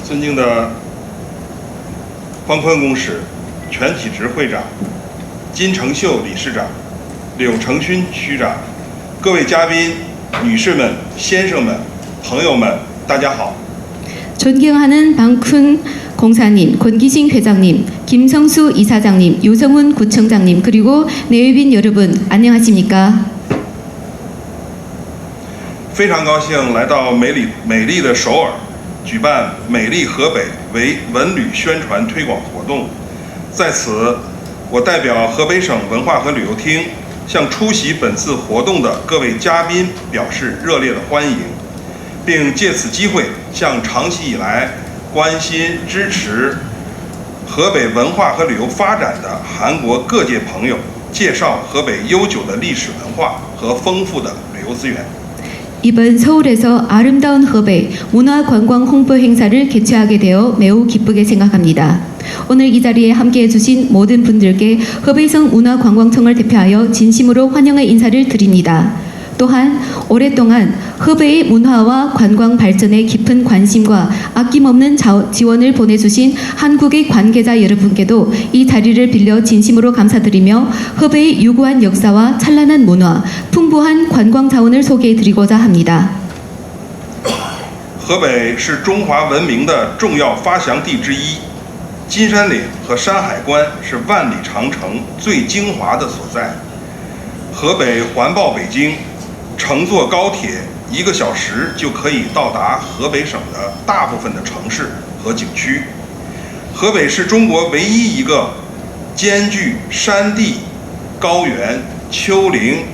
尊敬的方坤公使、全体执会长、金成秀理事长、柳成勋区长、各位嘉宾、女士们、先生们、朋友们，大家好。 존경하는 방큰 공사님, 권기신 회장님, 김성수 이사장님, 유성훈 구청장님, 그리고 내외빈 여러분, 안녕하십니까? 非常高兴来到美丽的首尔，举办美丽河北为文旅宣传推广活动。在此，我代表河北省文化和旅游厅，向出席本次活动的各位嘉宾表示热烈的欢迎，并借此机会向长期以来关心支持河北文化和旅游发展的韩国各界朋友介绍河北悠久的历史文化和丰富的旅游资源。 이번 서울에서 아름다운河北 문화관광 홍보 행사를 개최하게 되어 매우 기쁘게 생각합니다. 오늘 이 자리에 함께해 주신 모든 분들께河北省 문화관광청을 대표하여 진심으로 환영의 인사를 드립니다. 또한 오랫동안河北의 문화와 관광 발전에 깊은 관심과 아낌없는 지원을 보내주신 한국의 관계자 여러분께도 이 자리를 빌려 진심으로 감사드리며河北의 유구한 역사와 찬란한 문화, 풍부한 관광 자원을 소개해드리고자 합니다. 河北是中华文明的重要发祥地之一，金山岭和山海关是万里长城最精华的所在。河北环抱北京， 乘坐高铁1个小时就可以到达河北省的大部分的城市和景区。河北是中国唯一一个兼具山地、高原、丘陵、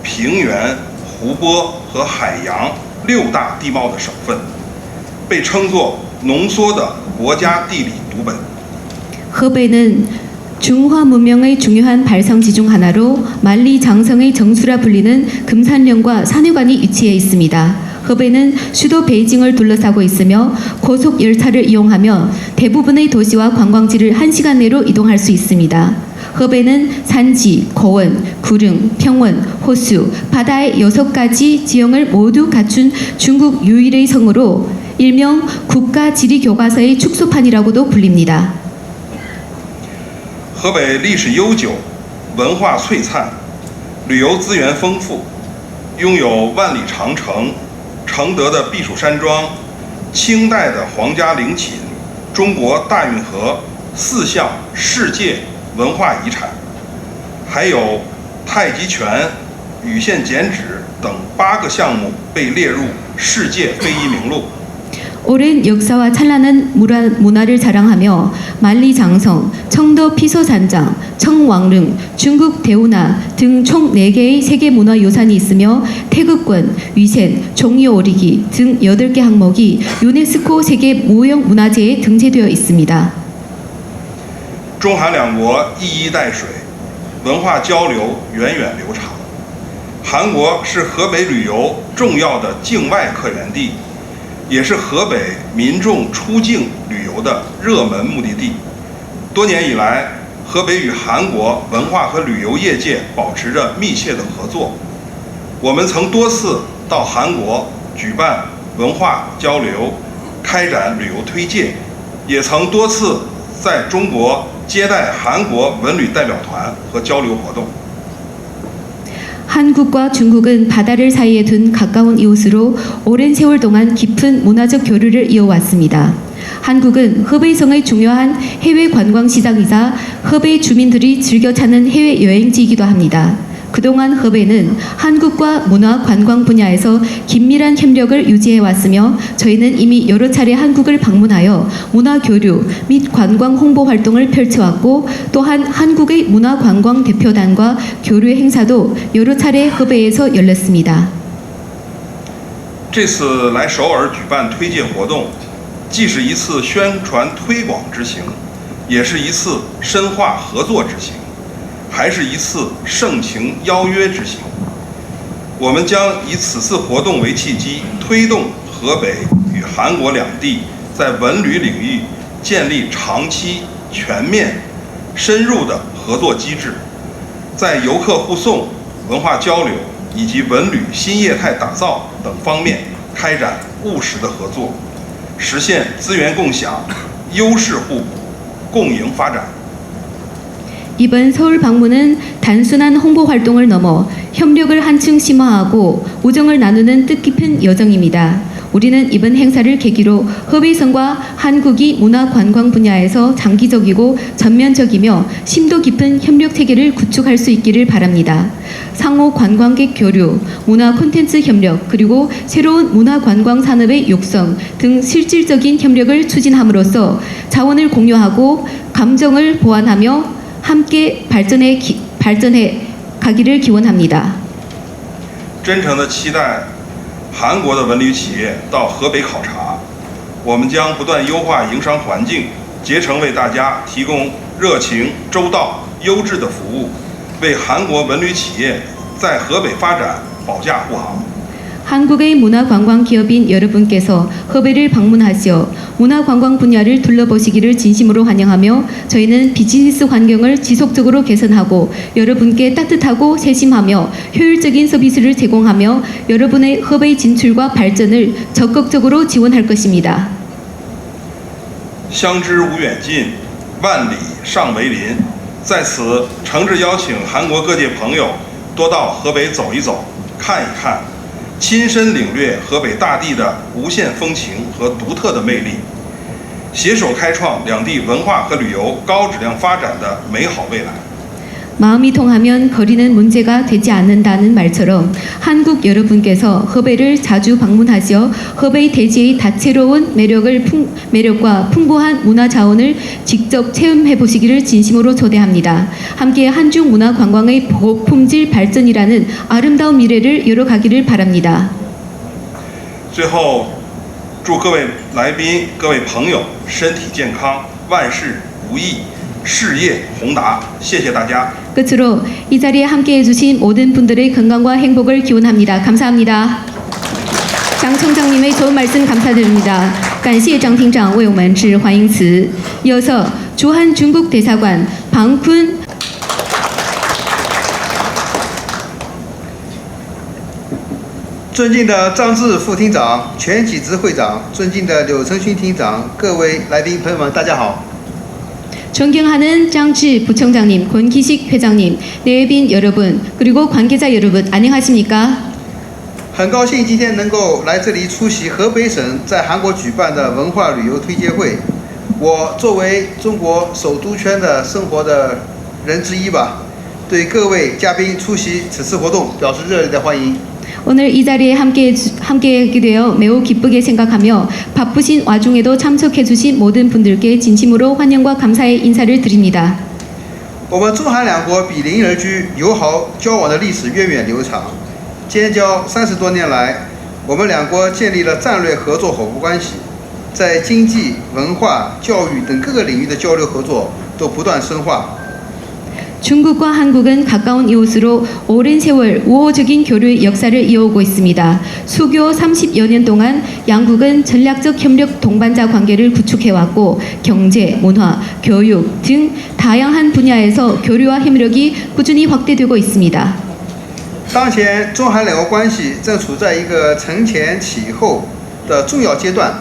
平原、湖泊和海洋6大地貌的省份，被称作浓缩的国家地理读本。 河北는 중화 문명의 중요한 발성지 중 하나로 만리장성의 정수라 불리는 금산령과 산유관이 위치해 있습니다.河北는 수도 베이징을 둘러싸고 있으며 고속 열차를 이용하며 대부분의 도시와 관광지를 1시간 내로 이동할 수 있습니다.河北는 산지, 고원, 구릉, 평원, 호수, 바다의 6가지 지형을 모두 갖춘 중국 유일의 성으로 일명 국가지리교과서의 축소판이라고도 불립니다. 河北历史悠久，文化璀璨，旅游资源丰富，拥有万里长城、承德的避暑山庄、清代的皇家陵寝、中国大运河4项世界文化遗产，还有太极拳、羽线剪纸等8个项目被列入世界非遗名录。 오랜 역사와 찬란한 문화를 자랑하며 만리장성, 청도 피소산장, 청왕릉, 중국 대운하 등 총 4개의 세계문화유산이 있으며 태극권, 위센, 종이오리기 등 8개 항목이 유네스코 세계무형문화재에 등재되어 있습니다. 中韩两国一衣带水，文化交流源远流长。韩国是河北旅游重要的境外客源地， 也是河北民众出境旅游的热门目的地。多年以来，河北与韩国文化和旅游业界保持着密切的合作。我们曾多次到韩国举办文化交流，开展旅游推介，也曾多次在中国接待韩国文旅代表团和交流活动。 한국과 중국은 바다를 사이에 둔 가까운 이웃으로 오랜 세월 동안 깊은 문화적 교류를 이어왔습니다. 한국은河北省의 중요한 해외 관광 시장이자河北 주민들이 즐겨 찾는 해외 여행지이기도 합니다. 그동안河北는 한국과 문화 관광 분야에서 긴밀한 협력을 유지해 왔으며 저희는 이미 여러 차례 한국을 방문하여 문화 교류 및 관광 홍보 활동을 펼쳐왔고 또한 한국의 문화 관광 대표단과 교류 행사도 여러 차례河北에서 열렸습니다. 这次来首尔举办推介活动，既是一次宣传推广之行，也是一次深化合作之行， 还是一次盛情邀约之行。我们将以此次活动为契机，推动河北与韩国两地在文旅领域建立长期、全面、深入的合作机制，在游客护送、文化交流以及文旅新业态打造等方面开展务实的合作，实现资源共享、优势互补、共赢发展。 이번 서울 방문은 단순한 홍보 활동을 넘어 협력을 한층 심화하고 우정을 나누는 뜻깊은 여정입니다. 우리는 이번 행사를 계기로 허베이성과 한국이 문화 관광 분야에서 장기적이고 전면적이며 심도 깊은 협력 체계를 구축할 수 있기를 바랍니다. 상호 관광객 교류, 문화 콘텐츠 협력, 그리고 새로운 문화 관광 산업의 육성 등 실질적인 협력을 추진함으로써 자원을 공유하고 감정을 보완하며 함께 발전해 가기를 기원합니다. 真诚地期待韩国的文旅企业到河北考察，我们将不断优化营商环境，竭诚为大家提供热情、周到、优质的服务，为韩国文旅企业在河北发展保驾护航。 한국의 문화관광 기업인 여러분께서 허베를 방문하시어 문화관광 분야를 둘러보시기를 진심으로 환영하며 저희는 비즈니스 환경을 지속적으로 개선하고 여러분께 따뜻하고 세심하며 효율적인 서비스를 제공하며 여러분의 허베 진출과 발전을 적극적으로 지원할 것입니다. 相知无远近，万里尚为邻。在此，诚挚邀请韩国各界朋友多到河北走一走、看一看。 亲身领略河北大地的无限风情和独特的魅力，携手开创两地文化和旅游高质量发展的美好未来。 마음이 통하면 거리는 문제가 되지 않는다는 말처럼 한국 여러분께서 허베를 자주 방문하시어 허베 대지의 다채로운 매력과 풍부한 문화 자원을 직접 체험해 보시기를 진심으로 초대합니다. 함께 한중 문화 관광의 고품질 발전이라는 아름다운 미래를 열어가기를 바랍니다. 最后，祝各位来宾、各位朋友身体健康，万事如意，事业宏达。谢谢大家。 끝으로 이 자리에 함께해 주신 모든 분들의 건강과 행복을 기원합니다. 감사합니다. 장 청장님의 좋은 말씀 감사드립니다. 感谢张厅长为我们致欢迎词。 이어서 주한 중국 대사관 방쿤 尊敬的张志副厅长、全体执会长、尊敬的柳成勋厅长、各位来宾朋友们，大家好。 존경하는 장치 부총장님, 권기식 회장님, 내빈 여러분, 그리고 관계자 여러분, 안녕하십니까? 很高兴今天能够来这里出席河北省在韩国举办的文化旅游推介会。我作为中国首都圈的生活的人之一吧，对各位嘉宾出席此次活动表示热烈的欢迎。 오늘 이 자리에 함께하게 되어 매우 기쁘게 생각하며 바쁘신 와중에도 참석해 주신 모든 분들께 진심으로 환영과 감사의 인사를 드립니다. 我们中韩两国比邻而居，友好交往的历史源远流长。建交30多年来，我们两国建立了战略合作伙伴关系，在经济、文化、教育等各个领域的交流合作都不断深化。 중국과 한국은 가까운 이웃으로 오랜 세월 우호적인 교류의 역사를 이어오고 있습니다. 수교 30여 년 동안 양국은 전략적 협력 동반자 관계를 구축해왔고 경제, 문화, 교육 등 다양한 분야에서 교류와 협력이 꾸준히 확대되고 있습니다. 当前中韩两国关系正处在一个承前启后的重要阶段，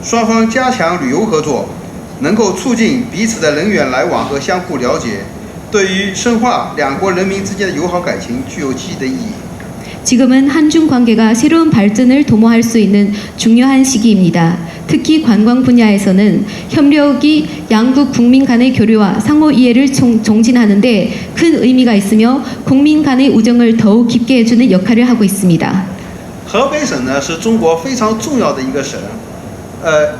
双方加强旅游合作，能够促进彼此的人员来往和相互了解。 对于深化两国人民之间的友好感情具有积极的意义。 지금은 한중 관계가 새로운 발전을 도모할 수 있는 중요한 시기입니다. 특히 관광 분야에서는 협력이 양국 국민 간의 교류와 상호 이해를 촉진하는 데 큰 의미가 있으며 국민 간의 우정을 더욱 깊게 해주는 역할을 하고 있습니다. 河北省呢是中国非常重要的一个省，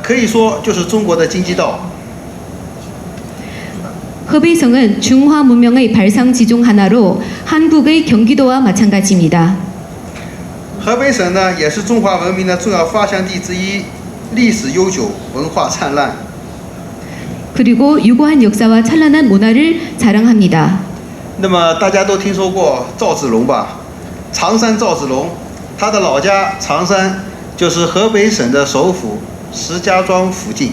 可以说就是中国的京畿道。 허베이성은 중화 문명의 발상지 중 하나로 한국의 경기도와 마찬가지입니다. 河北省呢也是中华文明的重要发祥地之一，历史悠久，文化灿烂。 그리고 유구한 역사와 찬란한 문화를 자랑합니다. 那么大家都听说过赵子龙吧？常山赵子龙，他的老家常山就是河北省的首府石家庄附近。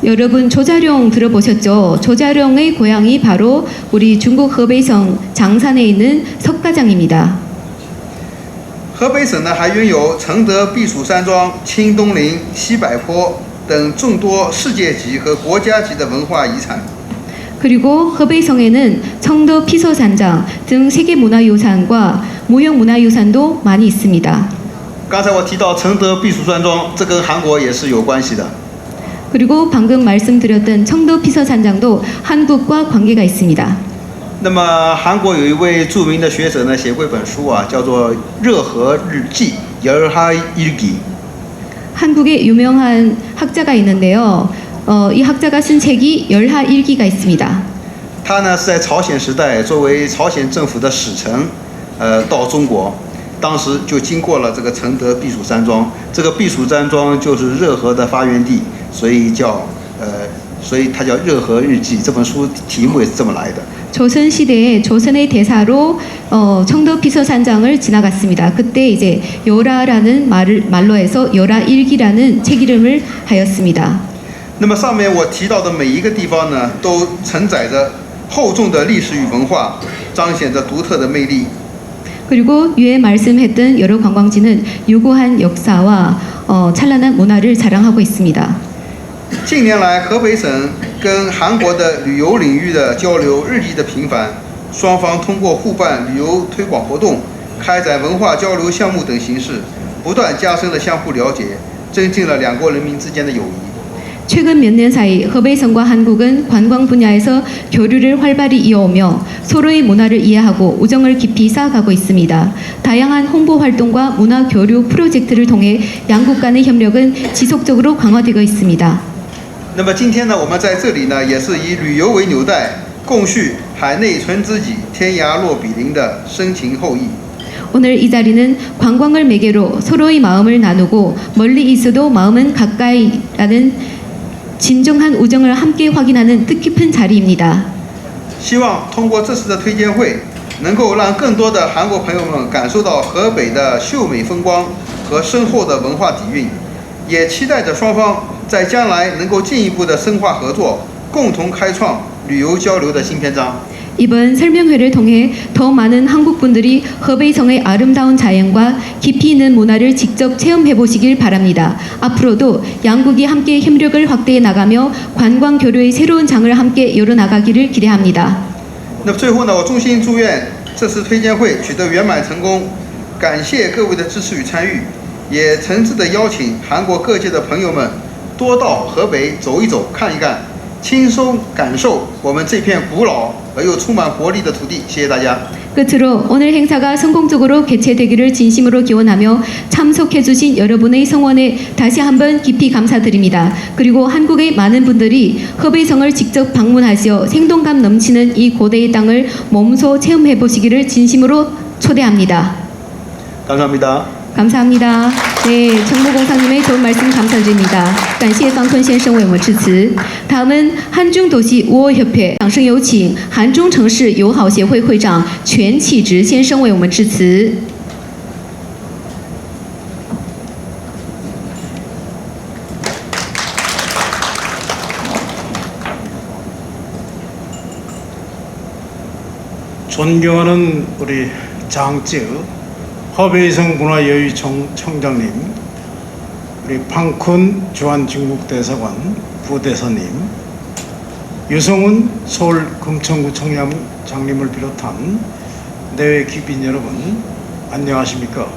여러분 조자룡 들어보셨죠? 조자룡의 고향이 바로 우리 중국 허베이성 장산에 있는 석가장입니다. 河北省呢还拥有承德避暑山庄、清东陵、西柏坡等众多世界级和国家级的文化遗产。 그리고 허베이성에는 청도 피서산장 등 세계문화유산과 무형문화유산도 많이 있습니다. 刚才我提到承德避暑山庄，这跟韩国也是有关系的。 그리고 방금 말씀드렸던 청도 피서산장도 한국과 관계가 있습니다. 那么韩国有一位著名的学者呢，写过一本书啊，叫做《热河日记》（열하일기）。 한국에 유명한 학자가 있는데요. 이 학자가 쓴 책이 열하일기가 있습니다. 他呢是在朝鲜时代作为朝鲜政府的使臣，到中国，当时就经过了这个承德避暑山庄。这个避暑山庄就是热河的发源地，所以它叫《热河日记》。这本书题目也是这么来的。 조선 시대에 조선의 대사로 청도 피서산장을 지나갔습니다. 그때 이제 열하라는 말로 해서 열하일기라는 책 이름을 하였습니다. 那么上面我提到的每一个地方呢，都承载着厚重的历史与文化，彰显着独特的魅力。 그리고 위에 말씀했던 여러 관광지는 유구한 역사와 찬란한 문화를 자랑하고 있습니다. 近年来，河北省跟韩国的旅游领域的交流日益的频繁，双方通过互办旅游推广活动、开展文化交流项目等形式，不断加深了相互了解，增进了两国人民之间的友谊。 최근 몇 년 사이 허베이성과 한국은 관광 분야에서 교류를 활발히 이어오며 서로의 문화를 이해하고 우정을 깊이 쌓아가고 있습니다. 다양한 홍보 활동과 문화 교류 프로젝트를 통해 양국 간의 협력은 지속적으로 강화되고 있습니다. 那么今天呢，我们在这里呢，也是以旅游为纽带，共叙海内存知己，天涯若比邻的深情厚谊。 오늘 이 자리는 관광을 매개로 서로의 마음을 나누고 멀리 있어도 마음은 가까이라는 진정한 우정을 함께 확인하는 뜻깊은 자리입니다. 希望通过这次的推荐会，能够让更多的韩国朋友们感受到河北的秀美风光和深厚的文化底蕴，也期待着双方在将来能够进一步的深化合作，共同开创旅游交流的新篇章。 이번 설명회를 통해 더 많은 한국 분들이 허베이성의 아름다운 자연과 깊이 있는 문화를 직접 체험해 보시길 바랍니다. 앞으로도 양국이 함께 협력을 확대해 나가며 관광 교류의 새로운 장을 함께 열어 나가기를 기대합니다. 那么最后呢，我衷心祝愿这次推荐会取得圆满成功，感谢各位的支持与参与，也诚挚的邀请韩国各界的朋友们多到河北走一走、看一看，轻松感受我们这片古老而又充满活力的土地。谢谢大家。 끝으로 오늘 행사가 성공적으로 개최되기를 진심으로 기원하며 참석해주신 여러분의 성원에 다시 한번 깊이 감사드립니다. 그리고 한국의 많은 분들이 허베이성을 직접 방문하시어 생동감 넘치는 이 고대의 땅을 몸소 체험해보시기를 진심으로 초대합니다. 감사합니다. 감사합니다. 네, 정무공사님의 좋은 말씀 감사드립니다. 感谢方坤先生为我们致辞. 다음은 한중도시 우호협회 掌声有请韩中城市友好协会会长全启直先生为我们致辞. 존경하는 우리 장쯔 허베이성 문화여유청장님, 우리 팡쿤 주한중국대사관 부대사님, 유성훈 서울 금천구청장님을 비롯한 내외 귀빈 여러분, 안녕하십니까?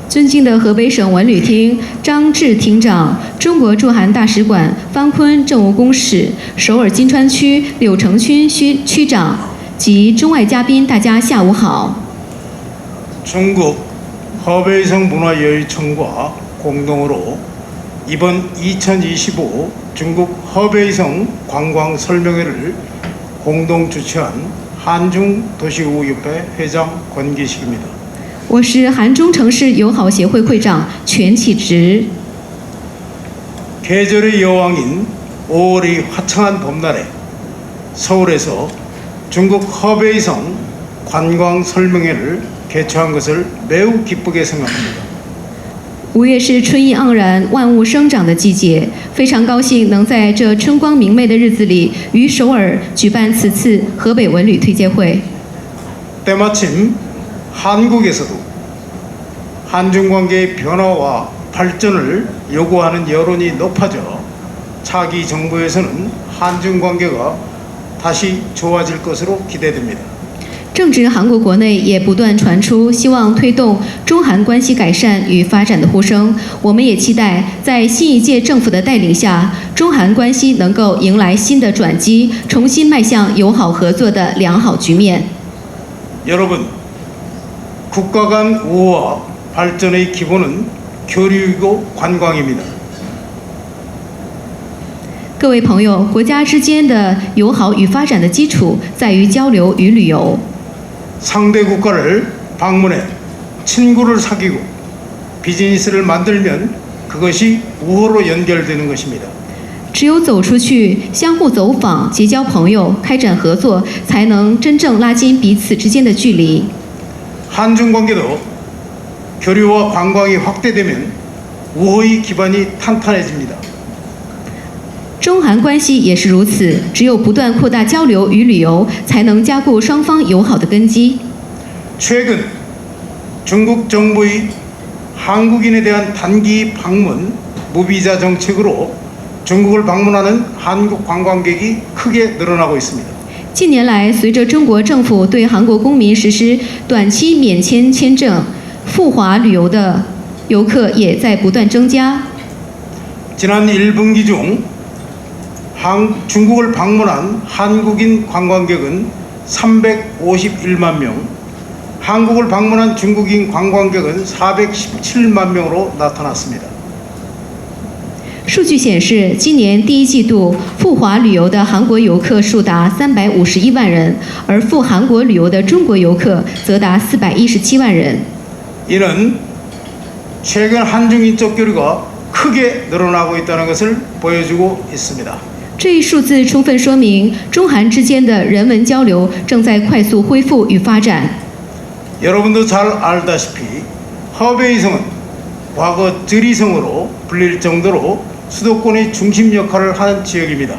尊敬的河北省文旅厅张志厅长、中国驻韩大使馆方坤政务公使、首尔金川区柳成勋区长及中外嘉宾，大家下午好。 중국 허베이성 문화여유청과 공동으로 이번 2025 중국 허베이성 관광 설명회를 공동 주최한 한중도시우호협회 회장 권기식입니다. 我是韩中城市友好协会会长全启直。 계절의 여왕인 5월의 화창한 봄날에 서울에서 중국 허베이성 관광 설명회를 개최한 것을 매우 기쁘게 생각합니다. 5月是春意盎然、万物生长的季节，非常高兴能在这春光明媚的日子里，于首尔举办此次河北文旅推介会。 때마침 한국에서도 한중 관계의 변화와 발전을 요구하는 여론이 높아져 차기 정부에서는 한중 관계가 다시 좋아질 것으로 기대됩니다. 正值韩国国内也不断传出希望推动中韩关系改善与发展的呼声，我们也期待在新一届政府的带领下，中韩关系能够迎来新的转机，重新迈向友好合作的良好局面。 여러분, 국가 간 우호와 발전의 기본은 교류이고 관광입니다. 各位朋友，国家之间的友好与发展的基础在于交流与旅游。 상대 국가를 방문해 친구를 사귀고 비즈니스를 만들면 그것이 우호로 연결되는 것입니다. 只有走出去，相互走访，结交朋友，开展合作，才能真正拉近彼此之间的距离。 한중 관계도 교류와 관광이 확대되면 우호의 기반이 탄탄해집니다. 中韩关系也是如此，只有不断扩大交流与旅游，才能加固双方友好的根基。 최근 중국 정부의 한국인에 대한 단기 방문 무비자 정책으로 중국을 방문하는 한국 관광객이 크게 늘어나고 있습니다. 近年来，随着中国政府对韩国公民实施短期免签签证赴华旅游的游客也在不断增加。 지난 1분기 중 중국을 방문한 한국인 관광객은 351만 명, 한국을 방문한 중국인 관광객은 417만 명으로 나타났습니다. 数据显示，今年第一季度赴华旅游的韩国游客数达351万人，而赴韩国旅游的中国游客则达417万人。 이는 최근 한중인적 교류가 크게 늘어나고 있다는 것을 보여주고 있습니다. 这一数字充分说明，中韩之间的人文交流正在快速恢复与发展。 여러분도 잘 알다시피 허베이성은 과거 저리성으로 불릴 정도로 수도권의 중심 역할을 하는 지역입니다.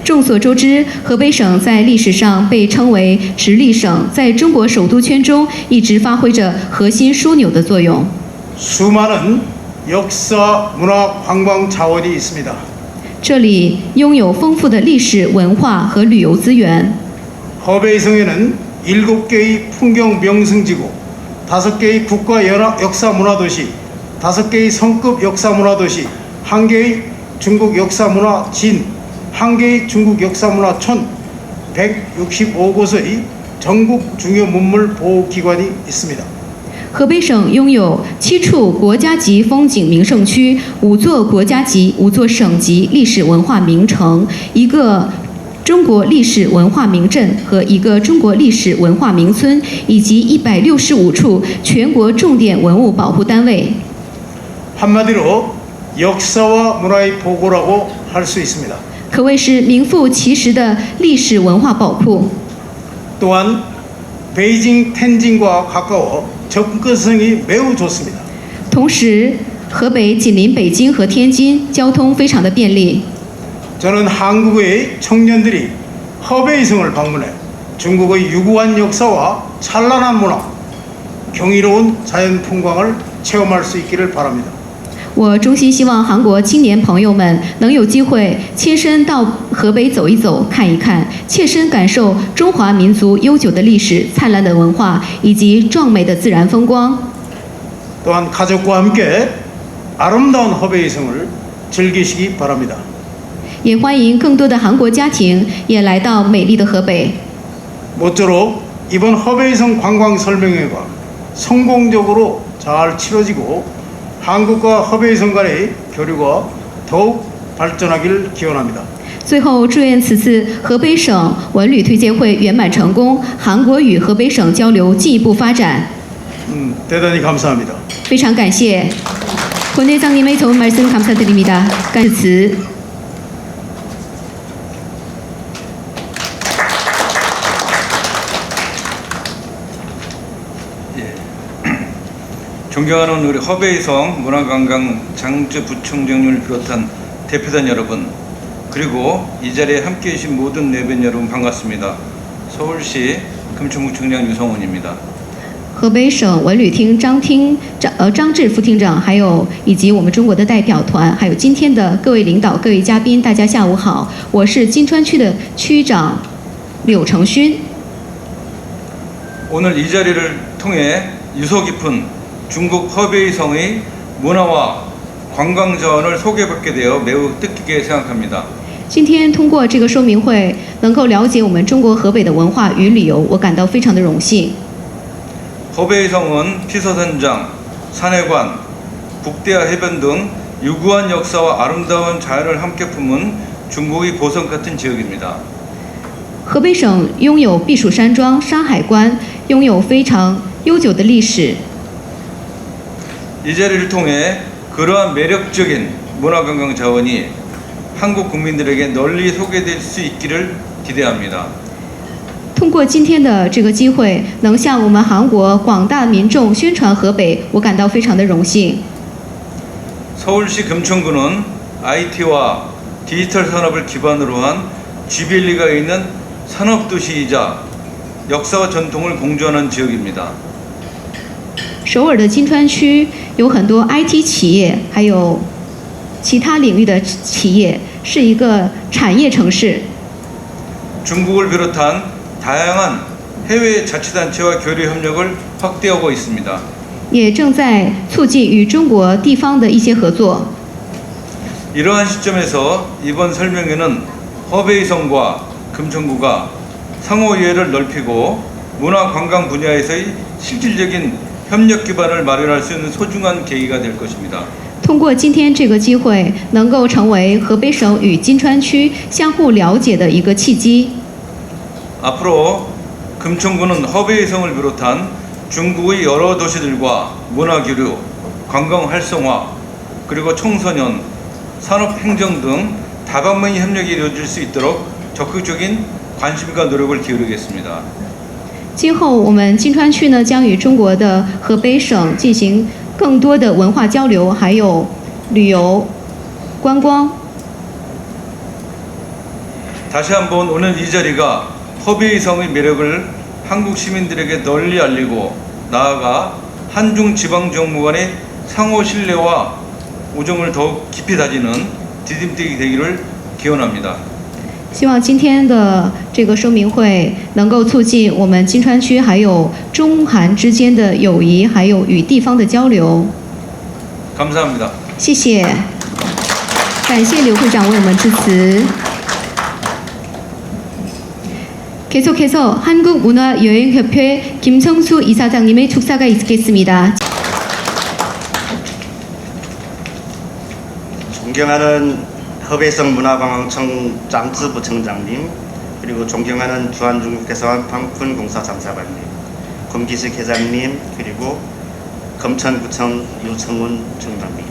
众所周知，河北省在历史上被称为直隶省，在中国首都圈中一直发挥着核心枢纽的作用。 수많은 역사, 문화, 관광 자원이 있습니다. 这里拥有丰富的历史文化和旅游资源。 허베이성에는 7개의 풍경 명승지구, 5개의 국가 역사 문화도시, 5개의 성급 역사 문화도시, 1개의 중국 역사 문화진, 1개의 중국 역사 문화촌, 165곳의 전국 중요 문물 보호기관이 있습니다. 河北省拥有7处国家级风景名胜区、5座国家级、5座省级历史文化名城、1个中国历史文化名镇和1个中国历史文化名村，以及165处全国重点文物保护单位。 한마디로 역사와 문화의 보고라고 할 수 있습니다. 可谓是名副其实的历史文化宝库。 또한 베이징, 텐진과 가까워 접근성이 매우 좋습니다. 同时，河北紧邻北京和天津，交通非常的便利。 저는 한국의 청년들이 허베이성을 방문해 중국의 유구한 역사와 찬란한 문화, 경이로운 자연 풍광을 체험할 수 있기를 바랍니다. 我衷心希望韩国青年朋友们能有机会亲身到河北走一走、看一看，切身感受中华民族悠久的历史、灿烂的文化以及壮美的自然风光。 또한 가족과 함께 아름다운 허베이성을 즐기시기 바랍니다. 也欢迎更多的韩国家庭也来到美丽的河北。 모쪼록 이번 허베이성 관광 설명회가 성공적으로 잘 치러지고 한국과 허베이성 간의 교류가 더욱 발전하기를 기원합니다. 最后，祝愿此次河北省文旅推介会圆满成功，韩国与河北省交流进一步发展。 대단히 감사합니다. 非常感谢본회장님의 좋은 말씀 감사드립니다. 感词。 존경하는 우리 허베이성 문화관광 장주부총장님을 비롯한 대표단 여러분, 그리고 이 자리에 함께해 주신 모든 내빈 여러분 반갑습니다. 서울시 금천구청장 유성훈입니다. 河北省文旅厅张志副厅长，还有以及我们中国的代表团，还有今天的各位领导、各位嘉宾，大家下午好，我是金川区的区长柳成勋。 오늘 이 자리를 통해 유서 깊은 중국 허베이성의 문화와 관광 자원을 소개받게 되어 매우 뜻깊게 생각합니다. 今天通过这个说明会，能够了解我们中国河北的文化与旅游，我感到非常的荣幸。 허베이성은 피서산장, 산해관, 북대하 해변 등 유구한 역사와 아름다운 자연을 함께 품은 중국의 보석 같은 지역입니다. 河北省拥有避暑山庄、山海关，拥有非常悠久的历史。 이 자리를 통해 그러한 매력적인 문화관광 자원이 한국 국민들에게 널리 소개될 수 있기를 기대합니다. 通过今天的这个机会，能向我们韩国广大民众宣传河北，我感到非常的荣幸。 서울시 금천구는 IT와 디지털 산업을 기반으로 한 GBL리가 있는 산업도시이자 역사와 전통을 공존하는 지역입니다. 首尔的金川区有很多 IT 企业，还有其他领域的企业，是一个产业城市。 중국을 비롯한 다양한 해외 자치단체와 교류 협력을 확대하고 있습니다. 也正在促进与中国地方的一些合作。 이러한 시점에서 이번 설명회는 허베이성과 금천구가 상호 이해를 넓히고 문화 관광 분야에서의 실질적인 협력 기반을 마련할 수 있는 소중한 계기가 될 것입니다. 通过今天这个机会，能够成为河北省与金川区相互了解的一个契机。 앞으로 금천구는 허베이성을 비롯한 중국의 여러 도시들과 문화교류, 관광 활성화, 그리고 청소년, 산업행정 등 다방면의 협력이 이루어질 수 있도록 적극적인 관심과 노력을 기울이겠습니다. 今后我们金川区呢，将与中国的河北省进行更多的文化交流，还有旅游、观光。 다시 한번 오늘 이 자리가 허베이성의 매력을 한국 시민들에게 널리 알리고 나아가 한중 지방정부 간의 상호 신뢰와 우정을 더욱 깊이 다지는 디딤돌이 되기를 기원합니다. 希望今天的这个说明会能够促进我们金川区还有中韩之间的友谊，还有与地方的交流。 감사합니다. 谢谢，感谢刘会长为我们致辞。 계속해서 한국문화여행협회 김성수 이사장님의 축사가 있겠습니다. 존경하는 허베이성 문화관광청 장즈 부청장님, 그리고 존경하는 주한중국대사관 방푼공사 잠사관님, 검기식 회장님, 그리고 검천구청 유성훈 청장님.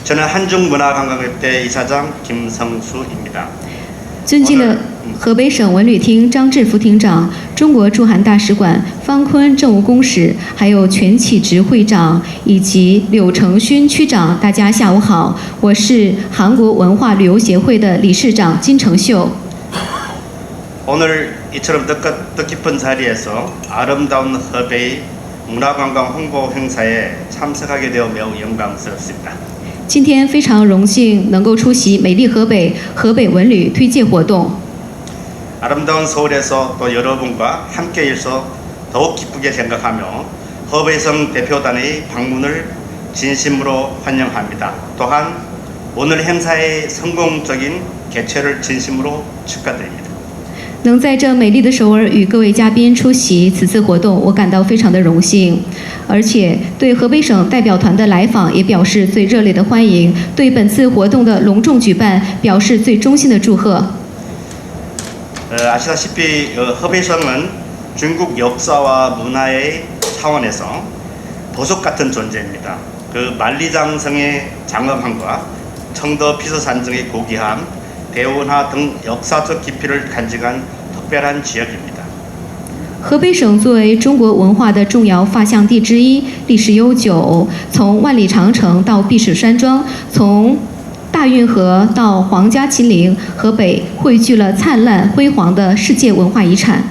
저는 한중문화관광협회 이사장 김성수입니다. 尊敬的河北省文旅厅张志副厅长、中国驻韩大使馆方坤政务公使，还有全启职会长以及柳成勋区长，大家下午好，我是韩国文化旅游协会的理事长金成秀。 오늘 이처럼 뜻깊은 자리에서 아름다운 허베이 문화관광 홍보 행사에 참석하게 되어 매우 영광스럽습니다. 今天非常荣幸能够出席美丽河北河北文旅推介活动。 아름다운 서울에서 또 여러분과 함께 있어 더욱 기쁘게 생각하며 허베이성 대표단의 방문을 진심으로 환영합니다. 또한 오늘 행사의 성공적인 개최를 진심으로 축하드립니다. 能在这美丽的首尔与各位嘉宾出席此次活动，我感到非常的荣幸，而且对河北省代表团的来访也表示最热烈的欢迎，对本次活动的隆重举办表示最衷心的祝贺。 아시다시피 허베이성은 중국 역사와 문화의 차원에서 보석 같은 존재입니다. 그 만리장성의 장엄함과 청도 피서산정의 고귀함, 대운하 등 역사적 깊이를 간직한 특별한 지역입니다. 河北省作为中国文化的重要发祥地之一，历史悠久，从万里长城到避暑山庄，从大运河到皇家秦陵，河北汇聚了灿烂辉煌的世界文化遗产。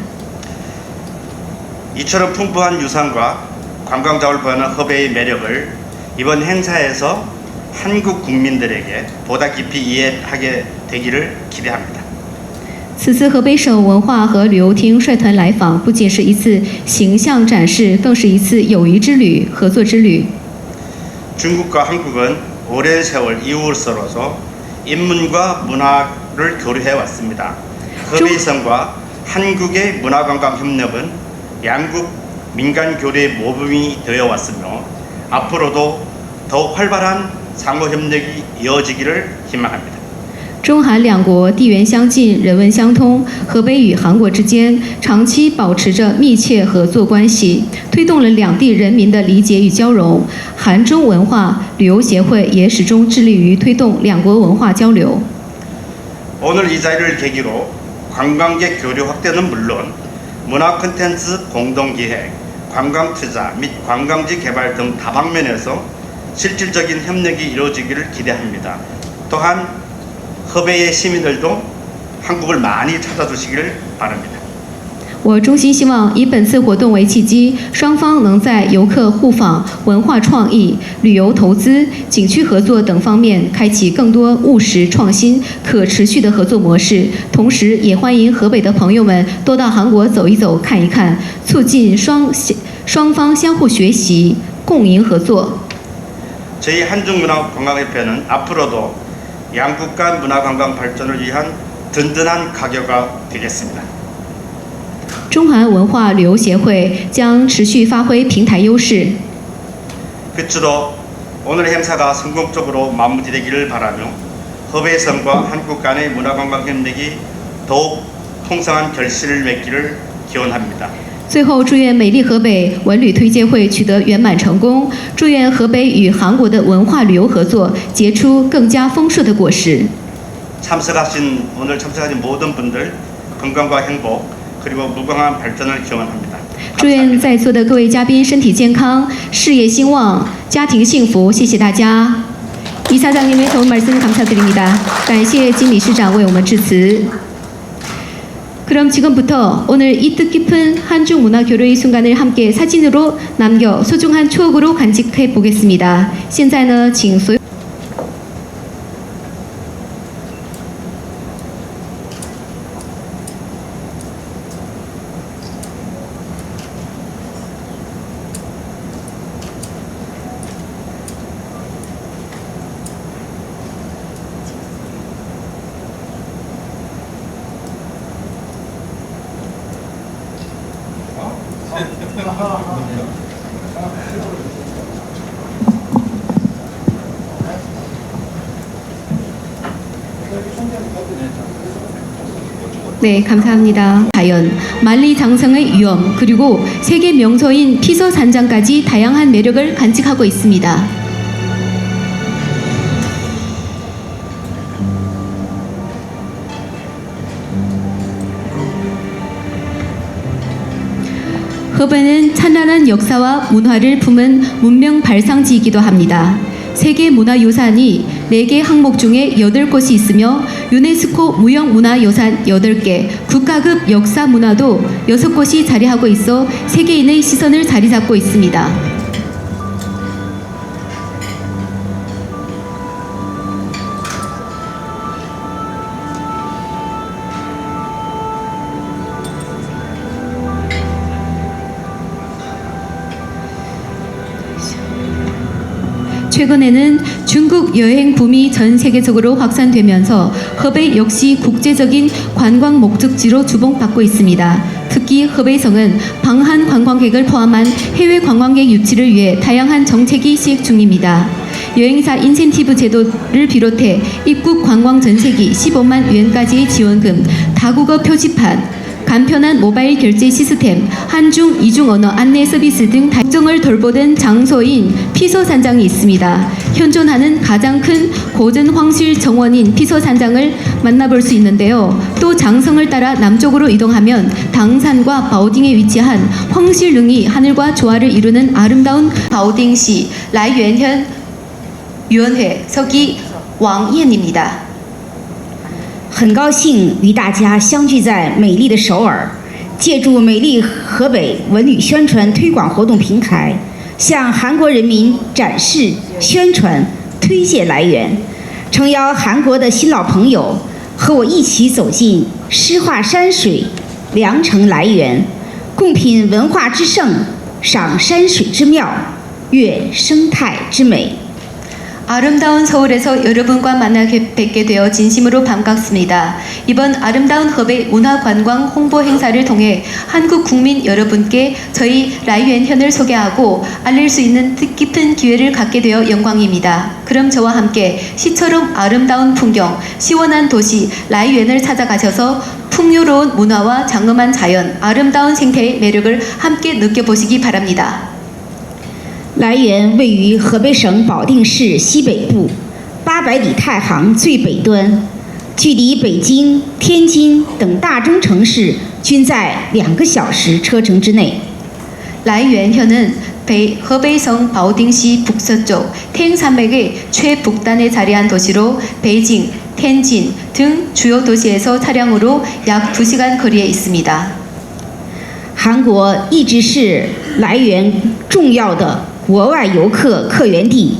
이처럼 풍부한 유산과 관광작을 보여하는 허베이의 매력을 이번 행사에서 한국 국민들에게 보다 깊이 이해하게 되기를 기대합니다. 此次河北省文化和旅游厅率团来访，不仅是一次形象展示，更是一次友谊之旅、合作之旅。 중국과 한국은 오랜 세월 이웃으로서 인문과 문화를 교류해 왔습니다. 허베이성과 한국의 문화관광 협력은 양국 민간 교류의 모범이 되어 왔으며 앞으로도 더욱 활발한 상호 협력이 이어지기를 희망합니다. 中韩两国地缘相近，人文相通，河北与韩国之间长期保持着密切合作关系，推动了两地人民的理解与交融。韩中文化旅游协会也始终致力于推动两国文化交流。 오늘 이 자리를 계기로 관광객 교류 확대는 물론 문화 콘텐츠 공동기획, 관광 투자 및 관광지 개발 등 다방면에서 실질적인 협력이 이루어지기를 기대합니다. 또한 허베이의 시민들도 한국을 많이 찾아주시기를 바랍니다. 我衷心希望以本次活动为契机，双方能在游客互访、文化创意、旅游投资、景区合作等方面开启更多务实、创新、可持续的合作模式。同时，也欢迎河北的朋友们多到韩国走一走、看一看，促进双方相互学习、共赢合作。 저희 한중문화관광협회는 앞으로도 양국 간 문화관광 발전을 위한 든든한 가교가 되겠습니다. 中韩文化旅游协会将持续发挥平台优势。 끝으로 오늘 행사가 성공적으로 마무리되기를 바라며 허베이성과 한국 간의 문화관광 협력이 더욱 풍성한 결실을 맺기를 기원합니다. 最后，祝愿美丽河北文旅推介会取得圆满成功，祝愿河北与韩国的文化旅游合作结出更加丰硕的果实。 오늘 참석하신 모든 분들 건강과 행복 그리고 무궁한 발전을 기원합니다. 祝愿在座的各位嘉宾身体健康、事业兴旺、家庭幸福。谢谢大家。이사장님의 좋은 말씀 감사드립니다. 感谢金理事长为我们致辞。 그럼 지금부터 오늘 이 뜻깊은 한중 문화 교류의 순간을 함께 사진으로 남겨 소중한 추억으로 간직해 보겠습니다. 现在呢，请所有 네, 감사합니다. 자연, 만리장성의 위엄, 그리고 세계 명소인 피서산장까지 다양한 매력을 간직하고 있습니다. 허베는 찬란한 역사와 문화를 품은 문명 발상지이기도 합니다. 세계 문화유산이 4개 항목 중에 8곳이 있으며 유네스코 무형문화유산 8개, 국가급 역사문화도 6곳이 자리하고 있어 세계인의 시선을 자리잡고 있습니다. 최근에는 중국 여행 붐이 전 세계적으로 확산되면서 허베이 역시 국제적인 관광 목적지로 주목받고 있습니다. 특히 허베이성은 방한 관광객을 포함한 해외 관광객 유치를 위해 다양한 정책이 시행 중입니다. 여행사 인센티브 제도를 비롯해 입국 관광 전세기 15만 위안까지의 지원금, 다국어 표지판, 간편한 모바일 결제 시스템, 한중, 이중 언어 안내 서비스 등 발전을 돌보던 장소인 피서산장이 있습니다. 현존하는 가장 큰 고전 황실 정원인 피서산장을 만나볼 수 있는데요. 또 장성을 따라 남쪽으로 이동하면 당산과 바오딩에 위치한 황실릉이 하늘과 조화를 이루는 아름다운 바오딩시 라이유엔현 위원회 서기 왕燕입니다. 很高兴与大家相聚在美丽的首尔，借助美丽河北文旅宣传推广活动平台，向韩国人民展示、宣传、推介来源，诚邀韩国的新老朋友和我一起走进诗画山水、良城来源，共品文化之盛，赏山水之妙，阅生态之美。 아름다운 서울에서 여러분과 뵙게 되어 진심으로 반갑습니다. 이번 아름다운 허베이 문화관광 홍보 행사를 통해 한국 국민 여러분께 저희 라이웬현을 소개하고 알릴 수 있는 뜻깊은 기회를 갖게 되어 영광입니다. 그럼 저와 함께 시처럼 아름다운 풍경, 시원한 도시 라이웬을 찾아가셔서 풍요로운 문화와 장엄한 자연, 아름다운 생태의 매력을 함께 느껴보시기 바랍니다. 来源位于河北省保定市西北部800里太行最北端，距离北京、天津等大中城市均在2个小时车程之内。 라이웬현은 허베이성 바오딩시 북서쪽 탱산맥의 최북단에 자리한 도시로 베이징, 텐진 등 주요 도시에서 차량으로 약 2시간 거리에 있습니다. 韩国一直是来源重要的国外游客客源地，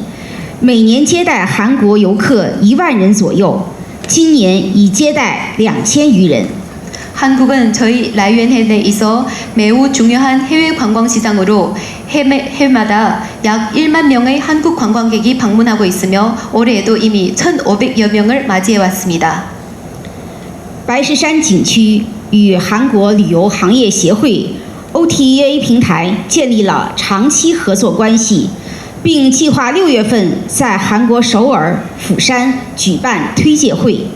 每年接待韩国游客1万人左右，今年已接待2000余人。 한국은 저희 라이웬현에 있어 매우 중요한 해외 관광 시장으로 해마다 약 1만 명의 한국 관광객이 방문하고 있으며 올해에도 이미 1,500여 명을 맞이해 왔습니다. 白石山景区与韩国旅游行业协会 OTA 平台建立了长期合作关系，并计划6月份在韩国首尔、釜山举办推介会。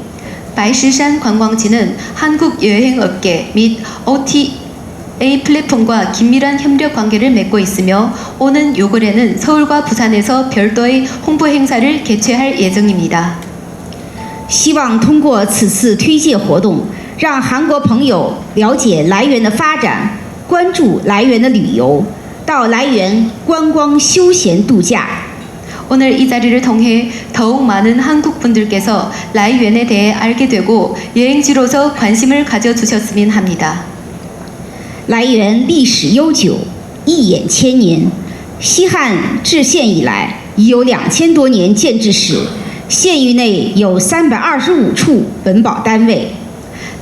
白石山관광지는 한국 여행업계 및 OTA 플랫폼과 긴밀한 협력 관계를 맺고 있으며 오는 6월에는 서울과 부산에서 별도의 홍보 행사를 개최할 예정입니다. 希望通过此次推介活动，让韩国朋友了解来源的发展，关注来源的旅游，到来源观光休闲度假。 오늘 이 자리를 통해 더욱 많은 한국 분들께서 라이웬에 대해 알게 되고 여행지로서 관심을 가져주셨으면 합니다. 来源历史悠久，一眼千年。西汉至现以来，已有2000多年建制史，县域内有325处文保单位。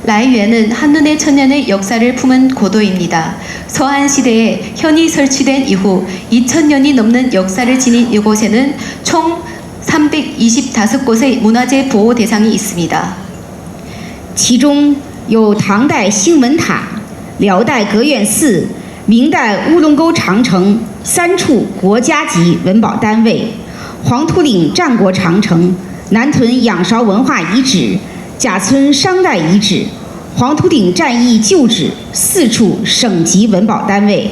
라이웬은 한눈에 천년의 역사를 품은 고도입니다. 서한 시대에 현이 설치된 이후 2000년이 넘는 역사를 지닌 이곳에는 총 325곳의 문화재 보호 대상이 있습니다. 其中有唐代兴文塔、辽代阁院寺、明代乌龙沟长城3处国家级文保单位，黄土岭战国长城、南屯仰韶文化遗址、贾村商代遗址、黄土岭战役旧址4处省级文保单位。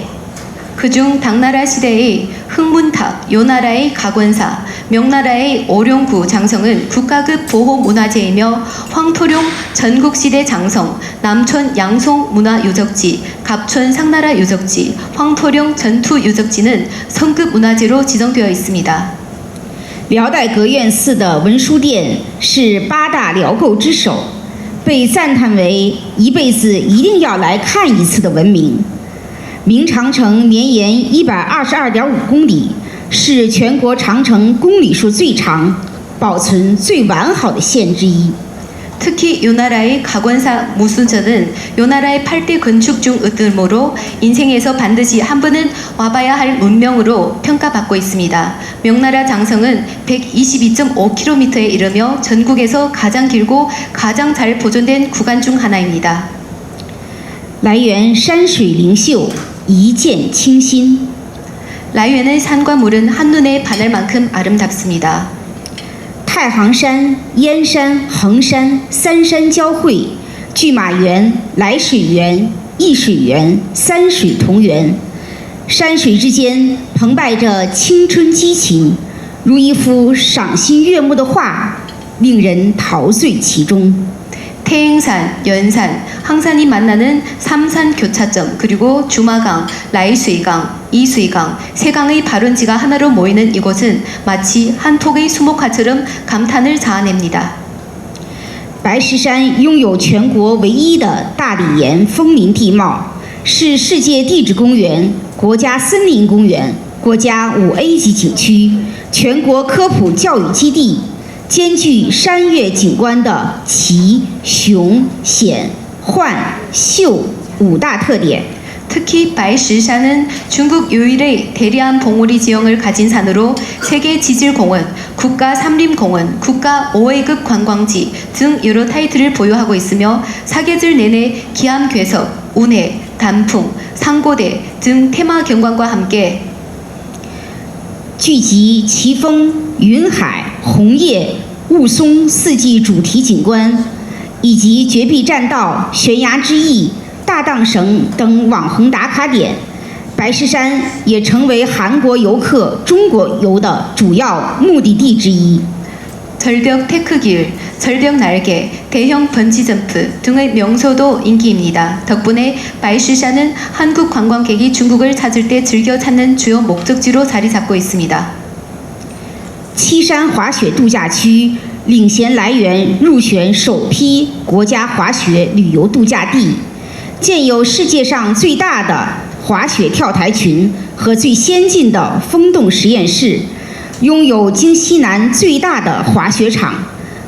그중 당나라 시대의 흥문탑, 요나라의 가권사, 명나라의 오룡구 장성은 국가급 보호문화재이며 황토룡 전국시대 장성, 남촌 양송 문화유적지, 갑촌 상나라 유적지, 황토룡 전투유적지는 성급 문화재로 지정되어 있습니다. 辽代阁院寺的文殊殿是8大辽构之首，被赞叹为一辈子一定要来看一次的文明。明长城绵延122.5公里，是全国长城公里数最长、保存最完好的县之一。 특히 요나라의 가권사 무수전은 요나라의 8대 건축 중 으뜸으로 인생에서 반드시 한 번은 와봐야 할 문명으로 평가받고 있습니다. 명나라 장성은 122.5km에 이르며 전국에서 가장 길고 가장 잘 보존된 구간 중 하나입니다. 来源山水灵秀，一见倾心。 라이웬의 산과 물은 한눈에 반할 만큼 아름답습니다. 太行山、燕山、衡山3山交汇，拒马园、来水园、沂水园3水同源，山水之间澎湃着青春激情，如一幅赏心悦目的画，令人陶醉其中。 태행산, 연산, 항산이 만나는 삼산 교차점, 그리고 주마강, 라이수이강, 이수이강, 세 강의 발원지가 하나로 모이는 이곳은 마치 한 폭의 수목화처럼 감탄을 자아냅니다. 白石山拥有全国唯一的大理岩风林地貌，是世界地质公园、国家森林公园、国家5A 级景区、全国科普教育基地，兼具山岳景观的奇、雄、险、幻、秀5大特点。 특히 바이시산은 중국 유일의 대리안 봉우리 지형을 가진 산으로 세계 지질공원, 국가 삼림공원, 국가 5A급 관광지 등 여러 타이틀을 보유하고 있으며 사계절 내내 기암괴석, 운해, 단풍, 상고대 등 테마 경관과 함께 聚集奇峰、云海、红叶、雾凇4季主题景观，以及绝壁栈道、悬崖之翼、大荡绳等网红打卡点，白石山也成为韩国游客中国游的主要目的地之一。 절벽 테크길, 절벽 날개, 대형 번지점프 등의 명소도 인기입니다. 덕분에 바이시산은 한국 관광객이 중국을 찾을 때 즐겨 찾는 주요 목적지로 자리 잡고 있습니다. 七山滑雪度假区领衔来源入选首批国家滑雪旅游度假地，建有世界上最大的滑雪跳台群和最先进的风洞实验室，拥有京西南最大的滑雪场，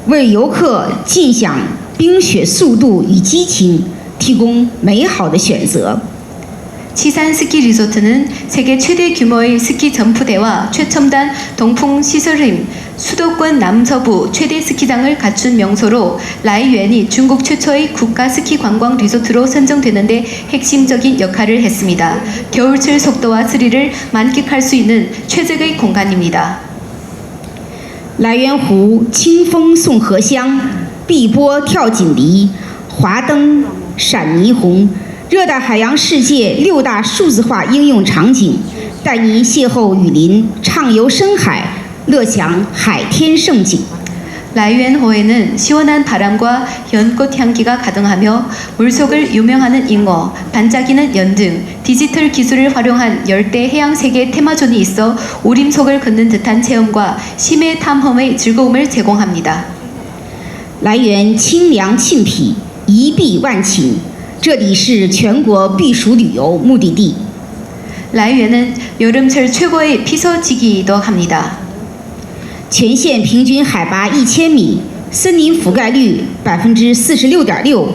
为游客尽享冰雪速度与激情提供美好的选择。 치산 스키 리조트는 세계 최대 규모의 스키 점프대와 최첨단 동풍 시설임, 수도권 남서부 최대 스키장을 갖춘 명소로 라이웬이 중국 최초의 국가 스키 관광 리조트로 선정되는 데 핵심적인 역할을 했습니다. 겨울철 속도와 스릴을 만끽할 수 있는 최적의 공간입니다. 来源湖清风送荷香，碧波跳锦鲤，华灯闪霓虹。 热带海洋世界6大数字化应用场景，带您邂逅雨林，畅游深海，乐享海天盛景。 라이웬호에는 시원한 바람과 연꽃 향기가 가득하며 물속을 유명하는 잉어, 반짝이는 연 등 디지털 기술을 활용한 열대 해양 세계 테마존이 있어 우림속을 걷는 듯한 체험과 심해 탐험의 즐거움을 제공합니다. 来源清凉沁痞，一碧万顷，这里是全国避暑旅游目的地。 라이웬은 여름철 최고의 피서지기이기도 합니다. 全县平均海拔1000米，森林覆盖率46.6%，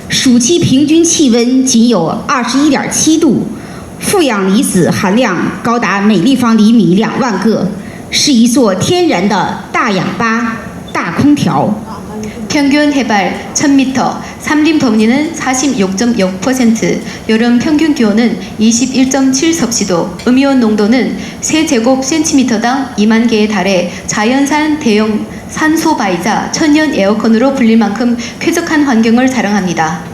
暑期平均气温仅有21.7度，负氧离子含量高达每立方厘米2万个，是一座天然的大氧吧、大空调。 평균 해발 1000m, 산림 범위는 46.6%, 여름 평균 기온은 21.7섭씨도, 음이온 농도는 세제곱센티미터당 2만 개에 달해 자연산 대형 산소바이자 천연 에어컨으로 불릴 만큼 쾌적한 환경을 자랑합니다.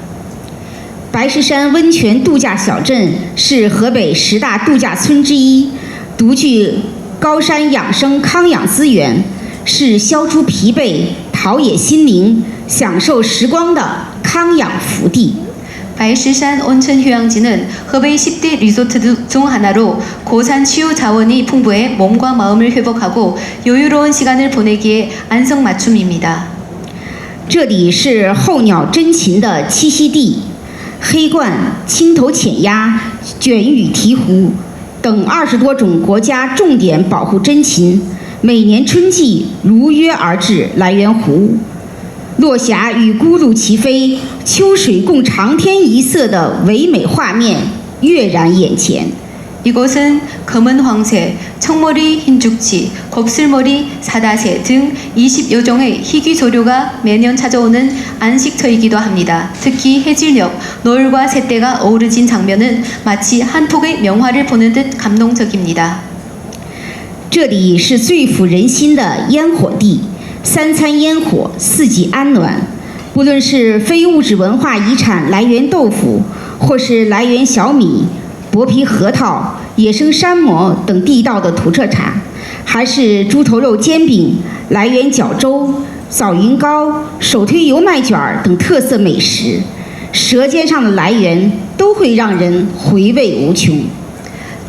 白石山温泉度假小镇是河北10大度假村之一，独具高山养生康养资源，是消除疲惫、陶冶心灵、享受时光的康养福地。 바이시산 온천 휴양지는 허베이 10대 리조트 중 하나로 고산 치유 자원이 풍부해 몸과 마음을 회복하고 여유로운 시간을 보내기에 안성맞춤입니다. 这里是候鸟真禽的栖息地，黑鹳、青头潜鸭、卷羽鹈鹕等20多种国家重点保护真禽，每年春季如约而至来源湖。 落霞与咕噜齐飞，秋水共长天一色的唯美画面跃然眼前。 이곳은 검은 황새, 청머리 흰죽치, 곱슬머리 사다새 등 20여 종의 희귀 조류가 매년 찾아오는 안식처이기도 합니다. 특히 해질녘, 노을과 새떼가 어우러진 장면은 마치 한 폭의 명화를 보는 듯 감동적입니다. 这里是最抚人心的烟火地，三餐烟火，四季安暖。不论是非物质文化遗产来源豆腐，或是来源小米、薄皮核桃、野生山蘑等地道的土特产，还是猪头肉煎饼、来源饺粥、枣云糕、手推油麦卷等特色美食，舌尖上的来源都会让人回味无穷。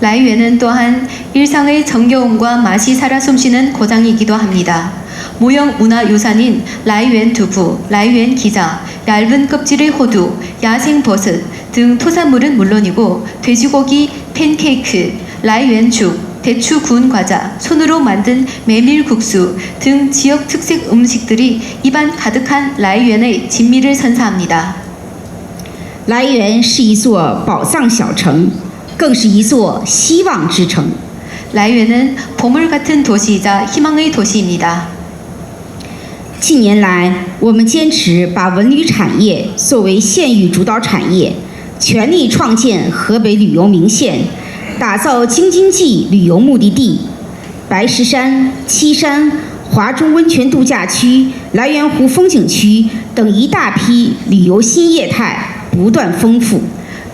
라이웬은 또한 일상의 정겨움과 맛이 살아 숨쉬는 고장이기도 합니다. 모형 문화유산인 라이웬 두부, 라이웬 기자, 얇은 껍질의 호두, 야생 버섯 등 토산물은 물론이고 돼지고기, 팬케이크, 라이웬죽, 대추 구운 과자, 손으로 만든 메밀국수 등 지역 특색 음식들이 입안 가득한 라이웬의 진미를 선사합니다. 来源是一座宝藏小城，更是一座希望之城。 라이웬은 보물 같은 도시이자 희망의 도시입니다. 近年来，我们坚持把文旅产业作为县域主导产业，全力创建河北旅游名县，打造京津冀旅游目的地。白石山、七山、华中温泉度假区、来源湖风景区等一大批旅游新业态不断丰富。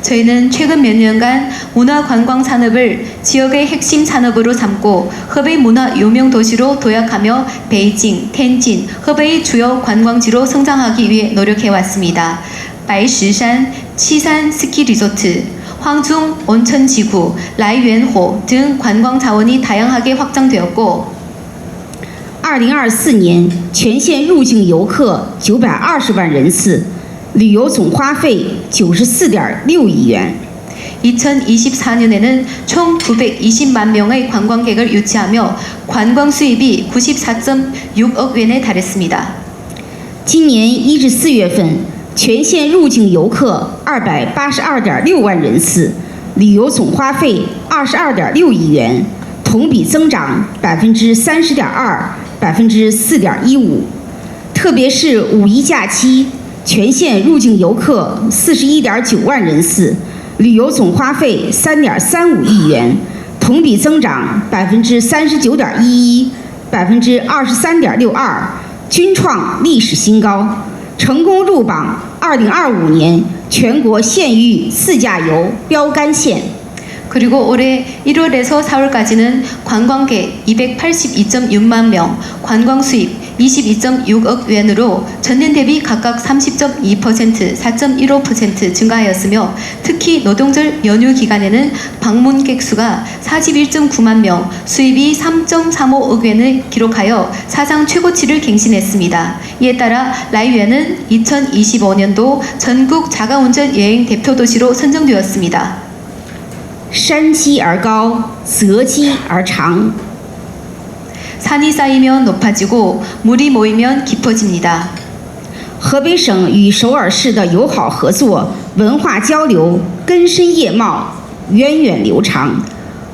저희는 최근 몇 년간 문화 관광 산업을 지역의 핵심 산업으로 삼고 허베이 문화 유명 도시로 도약하며 베이징, 텐진, 허베이 주요 관광지로 성장하기 위해 노력해 왔습니다. 바이시산, 치산 스키 리조트, 황중 온천 지구, 라이웬호 등 관광 자원이 다양하게 확장되었고 2024年全县入境游客920万人次，旅游总花费94.6亿元。 2024년에는 총 920만 명의 관광객을 유치하며 관광 수입이 94.6억元에 달했습니다. 今年1至4月份，全县入境游客282.6万人次，旅游总花费22.6亿元，同比增长30.2%、4.15%。特别是五一假期，全县入境游客41.9万人次，旅游总花费3.35亿元，同比增长39.11%、23.62%，均创历史新高，成功入榜2025年全国县域自驾游标杆县。 그리고 올해 1월에서 4월까지는 관광객 282.6만 명, 관광 수입 22.6억元으로 전년 대비 각각 30.2%, 4.15% 증가하였으며 특히 노동절 연휴 기간에는 방문객 수가 41.9만 명, 수입이 3.35억元을 기록하여 사상 최고치를 갱신했습니다. 이에 따라 라이웬은 2025년도 전국 자가운전 여행 대표 도시로 선정되었습니다. 山积而高，泽积而长。 산이 쌓이면 높아지고 물이 모이면 깊어집니다. 河北省与首尔市的友好合作、文化交流根深叶茂、源远流长。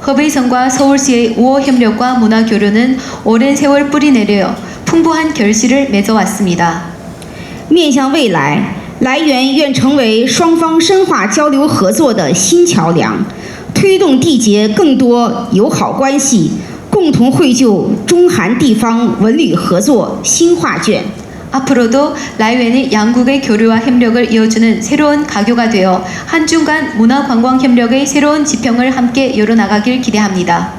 허베이성과 서울시의 우호 협력과 문화 교류는 오랜 세월 뿌리 내려 풍부한 결실을 맺어왔습니다. 面向未来，来源愿成为双方深化交流合作的新桥梁，推动缔结更多友好关系，共同绘就中韩地方文旅合作新画卷。 앞으로도 라이웬이 양국의 교류와 협력을 이어주는 새로운 가교가 되어 한중 간 문화관광 협력의 새로운 지평을 함께 열어나가길 기대합니다.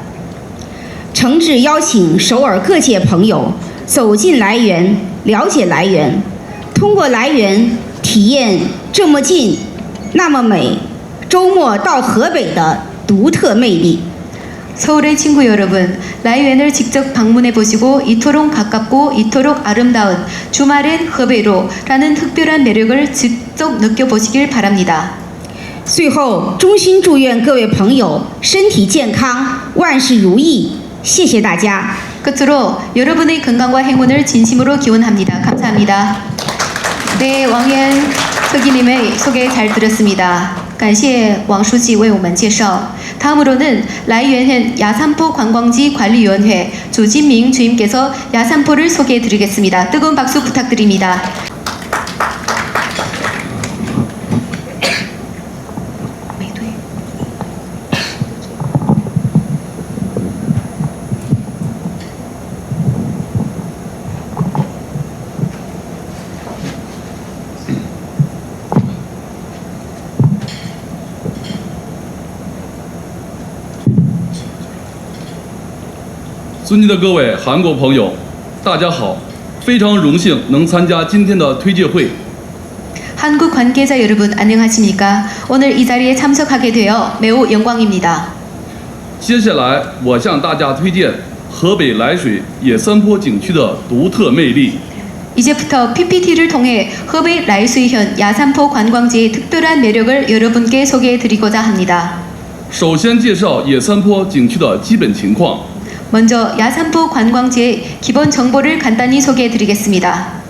诚挚邀请首尔各界朋友走进来源，了解来源，通过来源体验这么近、那么美，周末到河北的独特魅力。 서울의 친구 여러분, 라이웬을 직접 방문해 보시고 이토록 가깝고 이토록 아름다운 주말엔 허베로 라는 특별한 매력을 직접 느껴보시길 바랍니다. 最后，衷心祝愿各位朋友身体健康，万事如意。谢谢大家。 끝으로 여러분의 건강과 행운을 진심으로 기원합니다. 감사합니다. 네, 왕현 서기님의 소개 잘 들었습니다. 感谢王书记为我们介绍. 다음으로는 라이웬현 야산포 관광지 관리위원회 조진민 주임께서 야산포를 소개해 드리겠습니다. 뜨거운 박수 부탁드립니다.尊敬的各位韩国朋友，大家好，非常荣幸能参加今天的推介会。 한국 관계자 여러분 안녕하십니까? 오늘 이 자리에 참석하게 되어 매우 영광입니다. 接下来，我向大家推荐河北涞水野山坡景区的独特魅力。 이제부터 PPT를 통해 허베이 라이수이현 야산포 관광지의 특별한 매력을 여러분께 소개해드리고자 합니다. 首先介绍野三坡景区的基本情况。 먼저 야산포 관광지의 기본 정보를 간단히 소개해드리겠습니다.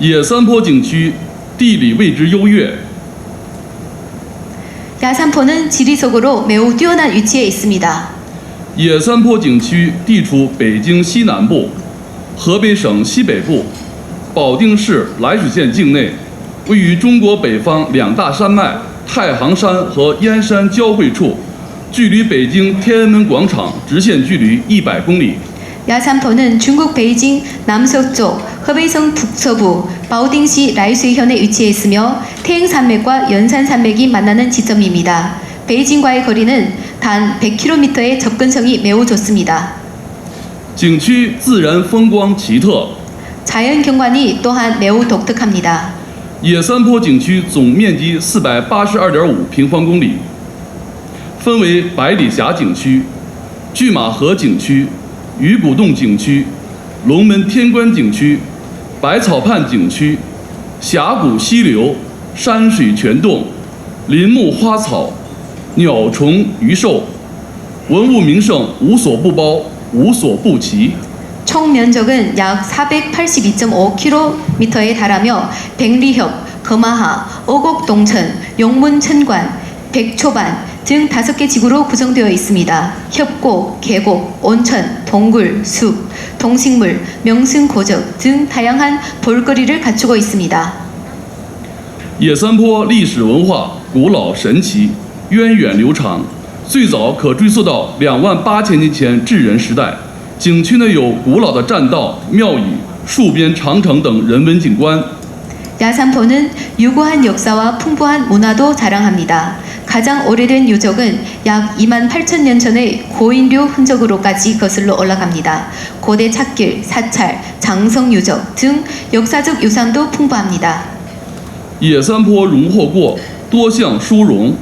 野三坡景区地理位置优越， 야산포는 지리적으로 매우 뛰어난 위치에 있습니다. 野三坡景区地处北京西南部、河北省西北部、保定市涞水县境内，位于中国北方两大山脉太行山和燕山交汇处，距离北京天安门广场直线距离100公里。 야산포는 중국 베이징 남서쪽, 허베이성 북서부, 바오딩시 라이수이현에 위치해 있으며 태행산맥과 연산산맥이 만나는 지점입니다. 베이징과의 거리는 단 100km의 접근성이 매우 좋습니다. 景区自然风光奇特， 자연 경관이 또한 매우 독특합니다. 野三坡景区总面积482.5平方公里，分为百里峡景区、拒马河景区、鱼骨洞景区、龙门天关景区、百草畔景区、峡谷溪流、山水泉洞、林木花草、鸟虫鱼兽，文物名胜无所不包，无所不齐。 총 면적은 약 482.5km에 달하며 백리협, 금하하, 어곡동천, 용문천관, 백초반 등 5개 지구로 구성되어 있습니다. 협곡, 계곡, 온천, 동굴, 숲, 동식물, 명승고적 등 다양한 볼거리를 갖추고 있습니다. 野三坡历史文化古老神奇，源远流长，最早可追溯到28000年前智人时代。 景区内有古老的栈道、庙宇、戍边长城等人文景观。 야산포는 유구한 역사와 풍부한 문화도 자랑합니다. 가장 오래된 유적은 약 28,000년 전의 고인류 흔적으로까지 거슬러 올라갑니다. 고대 찻길, 사찰, 장성 유적 등 역사적 유산도 풍부합니다. 野三坡荣获过多项殊荣，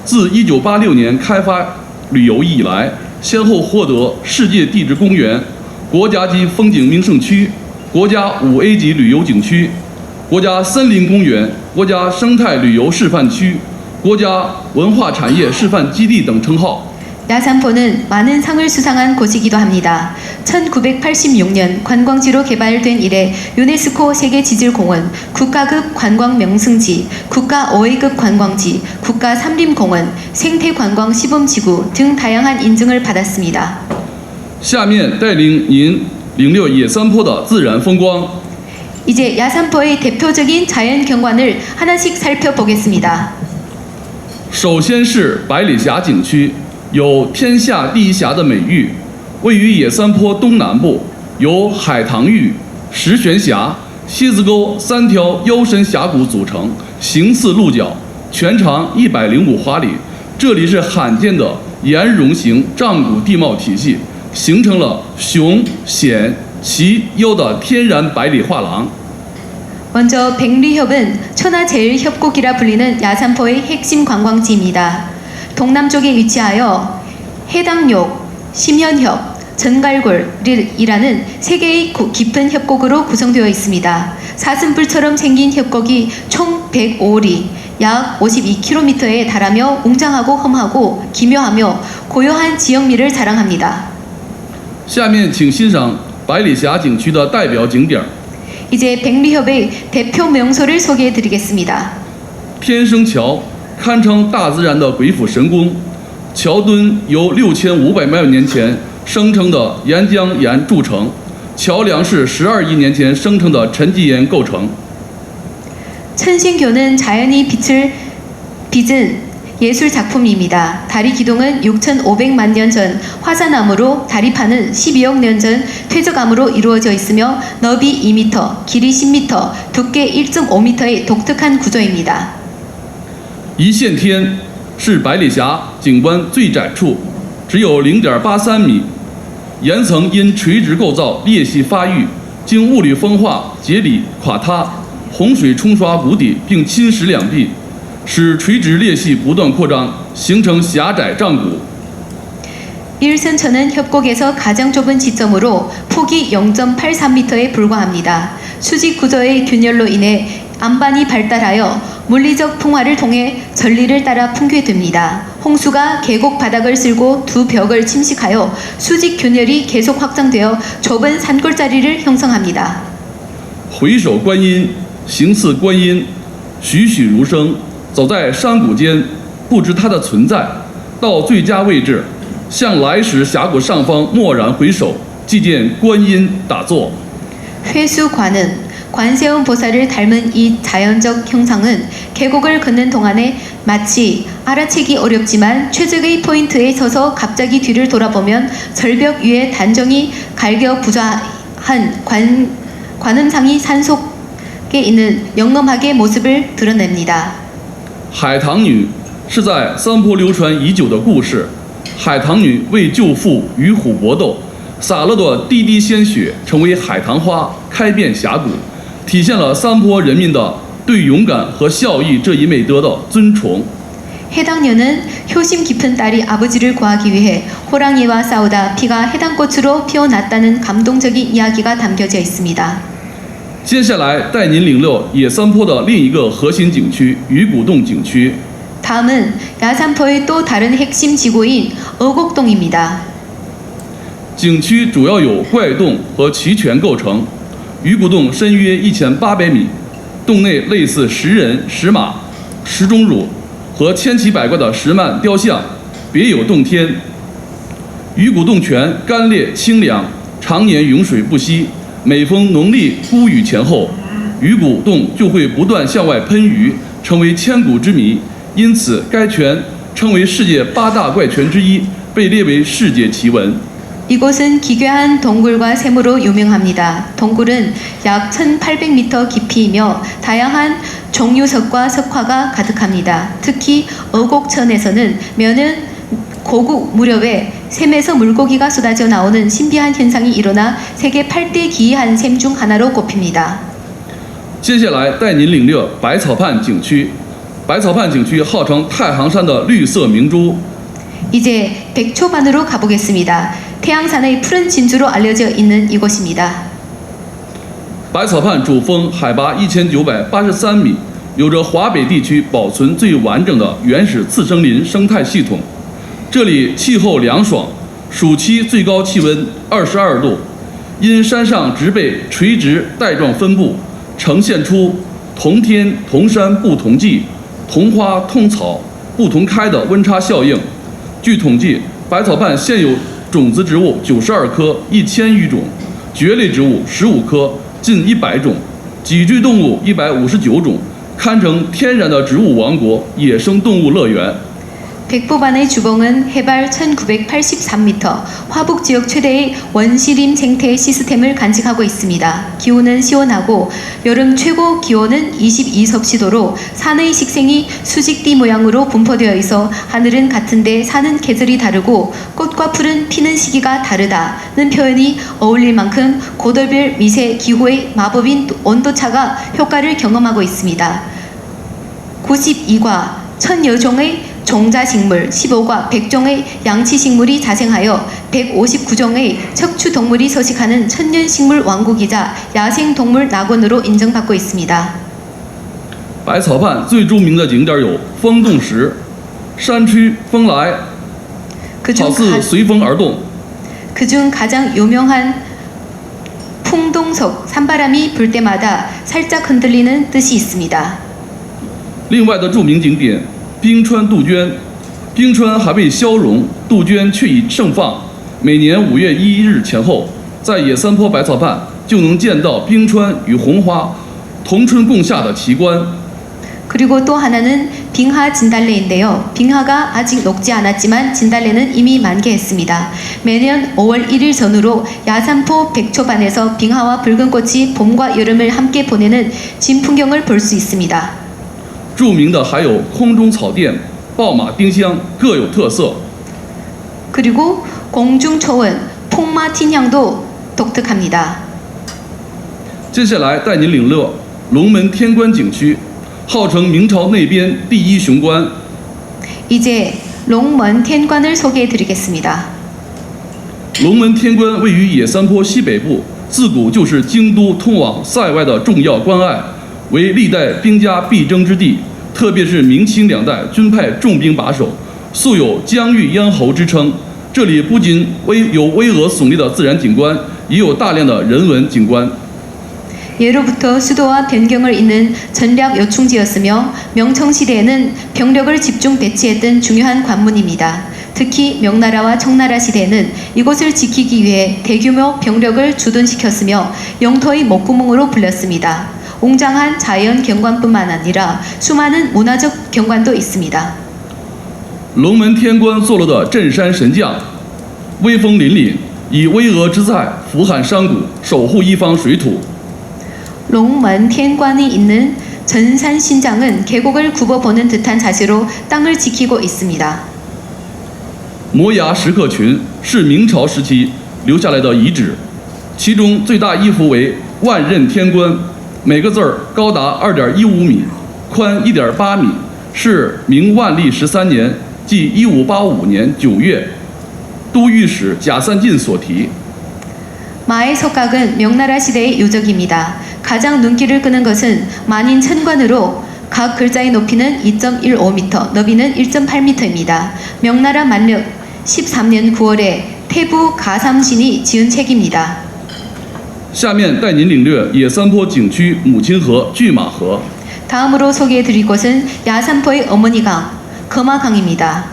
自1986年开发旅游以来， 先后获得世界地质公园、国家级风景名胜区、国家5A级旅游景区、国家森林公园、国家生态旅游示范区、国家文化产业示范基地等称号。 야산포는 많은 상을 수상한 곳이기도 합니다. 1986년 관광지로 개발된 이래 유네스코 세계지질공원, 국가급 관광명승지, 국가 5A급 관광지, 국가 삼림공원, 생태관광 시범지구 등 다양한 인증을 받았습니다. 下面带领您领略野三坡的自然风光。 이제 야산포의 대표적인 자연 경관을 하나씩 살펴보겠습니다. 首先是百里峡景区。 有天下第一峡的美誉，位于野三坡东南部，由海棠峪、石泉峡、蝎子沟3条腰深峡谷组成，形似鹿角，全长105华里。这里是罕见的岩溶型丈谷地貌体系，形成了雄、险、奇、幽的天然百里画廊。 먼저 백리협은 천하제일협곡이라 불리는 야산포의 핵심 관광지입니다. 동남쪽에 위치하여 해당욕, 심현협, 전갈골이라는 3개의 깊은 협곡으로 구성되어 있습니다. 사슴뿔처럼 생긴 협곡이 총 105리, 약 52km에 달하며 웅장하고 험하고 기묘하며 고요한 지형미를 자랑합니다. 下面请欣赏百里峡景区的代表景点。 이제 백리협의 대표 명소를 소개해드리겠습니다. 天生桥 堪称大自然的鬼斧神工，桥墩由6500万年前生成的岩浆岩铸成，桥梁是12亿年前生成的沉积岩构成。 천신교는 자연이 빛을 빚은 예술 작품입니다. 다리 기둥은 6,500만 년 전 화산암으로 다리판은 12억 년 전 퇴적암으로 이루어져 있으며 너비 2m, 길이 10m, 두께 1.5m의 독특한 구조입니다. 一线天是百里峡景观最窄处，只有0.83米，岩层因垂直构造裂隙发育，经物理风化解理垮塌，洪水冲刷谷底并侵蚀两壁，使垂直裂隙不断扩张，形成狭窄丈谷。 일선천은 협곡에서 가장 좁은 지점으로 폭이 0.83m에 불과합니다. 수직 구조의 균열로 인해 안반이 발달하여 물리적 풍화를 통해 전리를 따라 풍괴됩니다. 홍수가 계곡 바닥을 쓸고 두 벽을 침식하여 수직 균열이 계속 확장되어 좁은 산골짜리를 형성합니다. 回首观音，形似观音，栩栩如生。走在山谷间，不知它的存在，到最佳位置，向来时峡谷上方蓦然回首，即见观音打坐。 회수관은 관세음 보살을 닮은 이 자연적 형상은 계곡을 걷는 동안에 마치 알아채기 어렵지만 최적의 포인트에 서서 갑자기 뒤를 돌아보면 절벽 위에 단정히 갈겨부좌한 관음상이 산속에 있는 영험하게 모습을 드러냅니다. 海棠女是在三坡流传已久的故事。海棠女为救父与虎搏斗，洒了朵滴滴鲜血，成为海棠花，开遍峡谷，体现了三坡人民的对勇敢和孝义这一美德的尊崇。 해당 여는 효심 깊은 딸이 아버지를 구하기 위해 호랑이와 싸우다 피가 해당꽃으로 피어났다는 감동적인 이야기가 담겨져 있습니다. 接下来带您领略野三坡的另一个核心景区鱼骨洞景区。 다음은 야산포의 또 다른 핵심 지구인 어곡동입니다. 景区主要有怪洞和奇泉构成，鱼骨洞深约1800米，洞内类似石人、石马、石钟乳和千奇百怪的石曼雕像，别有洞天。鱼骨洞泉干冽清凉，常年涌水不息。每逢农历孤雨前后，鱼骨洞就会不断向外喷鱼，成为千古之谜。因此，该泉称为世界8大怪泉之一，被列为世界奇闻。 이곳은 기괴한 동굴과 샘으로 유명합니다. 동굴은 약 1800m 깊이이며 다양한 종유석과 석화가 가득합니다. 특히 어곡천에서는 면은 고국 무렵에 샘에서 물고기가 쏟아져 나오는 신비한 현상이 일어나 세계 8대 기이한 샘 중 하나로 꼽힙니다. 接下来带您领略百草畔景区。百草畔景区号称太行山的绿色明珠。 이제 백초반으로 가보겠습니다. 태양산의 푸른 진주로 알려져 있는 이곳입니다. 百草畔主峰海拔1983米，有着华北地区保存最完整的原始次生林生态系统。这里气候凉爽，暑期最高气温22度。因山上植被垂直带状分布，呈现出同天同山不同季、同花同草不同开的温差效应。据统计，百草畔现有种子植物92棵，1000余种；蕨类植物15棵，近100种；脊椎动物159种，堪称天然的植物王国、野生动物乐园。 백보반의 주봉은 해발 1983m, 화북 지역 최대의 원시림 생태 시스템을 간직하고 있습니다. 기온은 시원하고 여름 최고 기온은 22섭씨도로 산의 식생이 수직띠 모양으로 분포되어 있어 하늘은 같은데 사는 계절이 다르고 꽃과 풀은 피는 시기가 다르다는 표현이 어울릴 만큼 고도별 미세 기후의 마법인 온도차가 효과를 경험하고 있습니다. 92과 1000여종의 종자식물, 15과 100종의 양치식물이 자생하여 159종의 척추동물이 서식하는 천년식물 왕국이자 야생동물 낙원으로 인정받고 있습니다. 百草畔最著名的景点有风洞石，山区风来，好似随风而动。 그중 가장 유명한 풍동석, 산바람이 불 때마다 살짝 흔들리는 뜻이 있습니다. 另外的著名景点。 冰川杜鹃，冰川还未消融，杜鹃却已盛放。每年5月1日前后，在野三坡百草畔就能见到冰川与红花同春共夏的奇观。 그리고 또 하나는 빙하 진달래인데요. 빙하가 아직 녹지 않았지만 진달래는 이미 만개했습니다. 매년 5월 1일 전후로 야산포 백초반에서 빙하와 붉은 꽃이 봄과 여름을 함께 보내는 진풍경을 볼 수 있습니다. 著名的还有空中草甸、爆马丁香，各有特色。 그리고 공중초원, 폭마틴향도 독특합니다. 接下来带您领略龙门天关景区，号称明朝内边第一雄关。 이제龍門 天관을 소개해드리겠습니다. 龙门天关位于野三坡西北部，自古就是京都通往塞外的重要关隘，为历代兵家必争之地。特别是明清两代均派重兵把守，素有疆域咽喉之称。这里不仅有巍峨耸立的自然景观，也有大量的人文景观。 예로부터 수도와 변경을 잇는 전략 요충지였으며 명청시대에는 병력을 집중 배치했던 중요한 관문입니다. 특히 명나라와 청나라 시대에는 이곳을 지키기 위해 대규모 병력을 주둔시켰으며 영토의 목구멍으로 불렸습니다. 웅장한 자연 경관뿐만 아니라 수많은 문화적 경관도 있습니다. 龙门天关坐落的镇山神将，威风凛凛，以巍峨之塞俯瞰山谷，守护一方水土。 龍門 天관이 있는 전산 신장은 계곡을 굽어보는 듯한 자세로 땅을 지키고 있습니다. 摩崖石刻群是明朝时期留下来的遗址，其中最大一幅为万仞天关，每个字儿高达2.15米，宽1.8米，是明万历13年，即1585年9月，都御史贾三进所题。 마의 석각은 명나라 시대의 요적입니다. 가장 눈길을 끄는 것은 만인 천관으로 각 글자의 높이는 2.15m, 너비는 1.8m입니다. 명나라 만력 13년 9월에 태부 가삼신이 지은 책입니다. 下面带您领略野三坡景区母亲河拒马河。 다음으로 소개해드릴 곳은 야산포의 어머니강, 거마강입니다.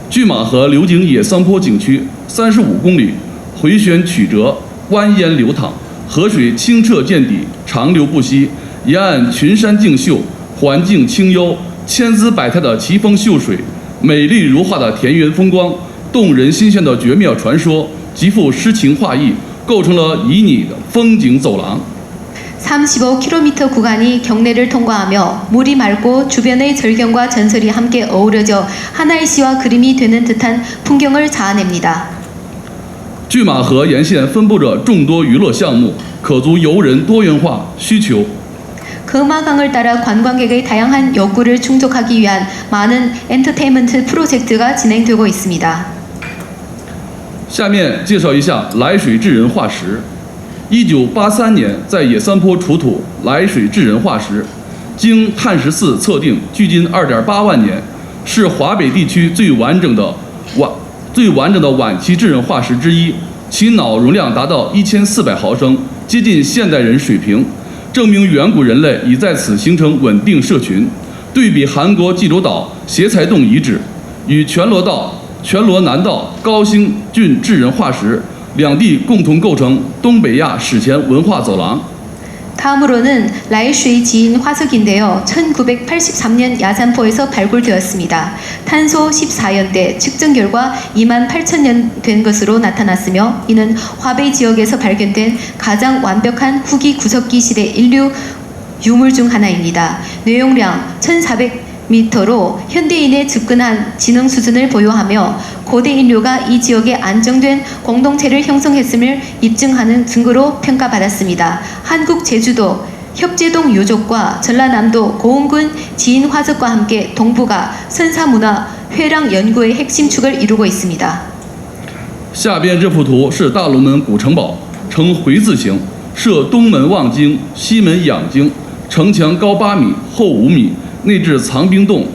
拒马河流经野三坡景区35公里，回旋曲折，蜿蜒流淌，河水清澈见底，长流不息。沿岸群山竞秀，环境清幽，千姿百态的奇峰秀水，美丽如画的田园风光，动人心弦的绝妙传说，极富诗情画意，构成了旖旎的风景走廊。 35km 구간이 경내를 통과하며 물이 맑고 주변의 절경과 전설이 함께 어우러져 하나의 시와 그림이 되는 듯한 풍경을 자아냅니다. 拒马河沿线分布着众多娱乐项目，可足游人多元化需求。 거마강을 따라 관광객의 다양한 욕구를 충족하기 위한 많은 엔터테인먼트 프로젝트가 진행되고 있습니다. 下面介绍一下来水智人化石。1983年在野三坡出土来水智人化石，经碳十四测定，距今2.8万年，是华北地区最完整的晚期智人化石之一。其脑容量达到1400毫升，接近现代人水平，证明远古人类已在此形成稳定社群。对比韩国济州岛斜财洞遗址，与全罗南道高兴郡智人化石，两地共同构成东北亚史前文化走廊。 다음으로는 라이슈의 지인 화석인데요. 1983년 야산포에서 발굴되었습니다. 탄소 14연대 측정 결과 28,000년 된 것으로 나타났으며 이는 화베이 지역에서 발견된 가장 완벽한 후기 구석기 시대 인류 유물 중 하나입니다. 뇌용량 1,400m로 현대인에 접근한 지능 수준을 보유하며 고대 인류가 이 지역에 안정된 공동체를 형성했음을 입증하는 증거로 평가받았습니다. 한국 제주도 협재동 유족과 전라남도 고흥군 지인 화석과 함께 동부가 선사문화 회랑 연구의 핵심 축을 이루고 있습니다. 下边这幅图是大龙门古城堡，呈回字形，设东门望京，西门养京，城墙高8米，厚5米，内置藏兵洞、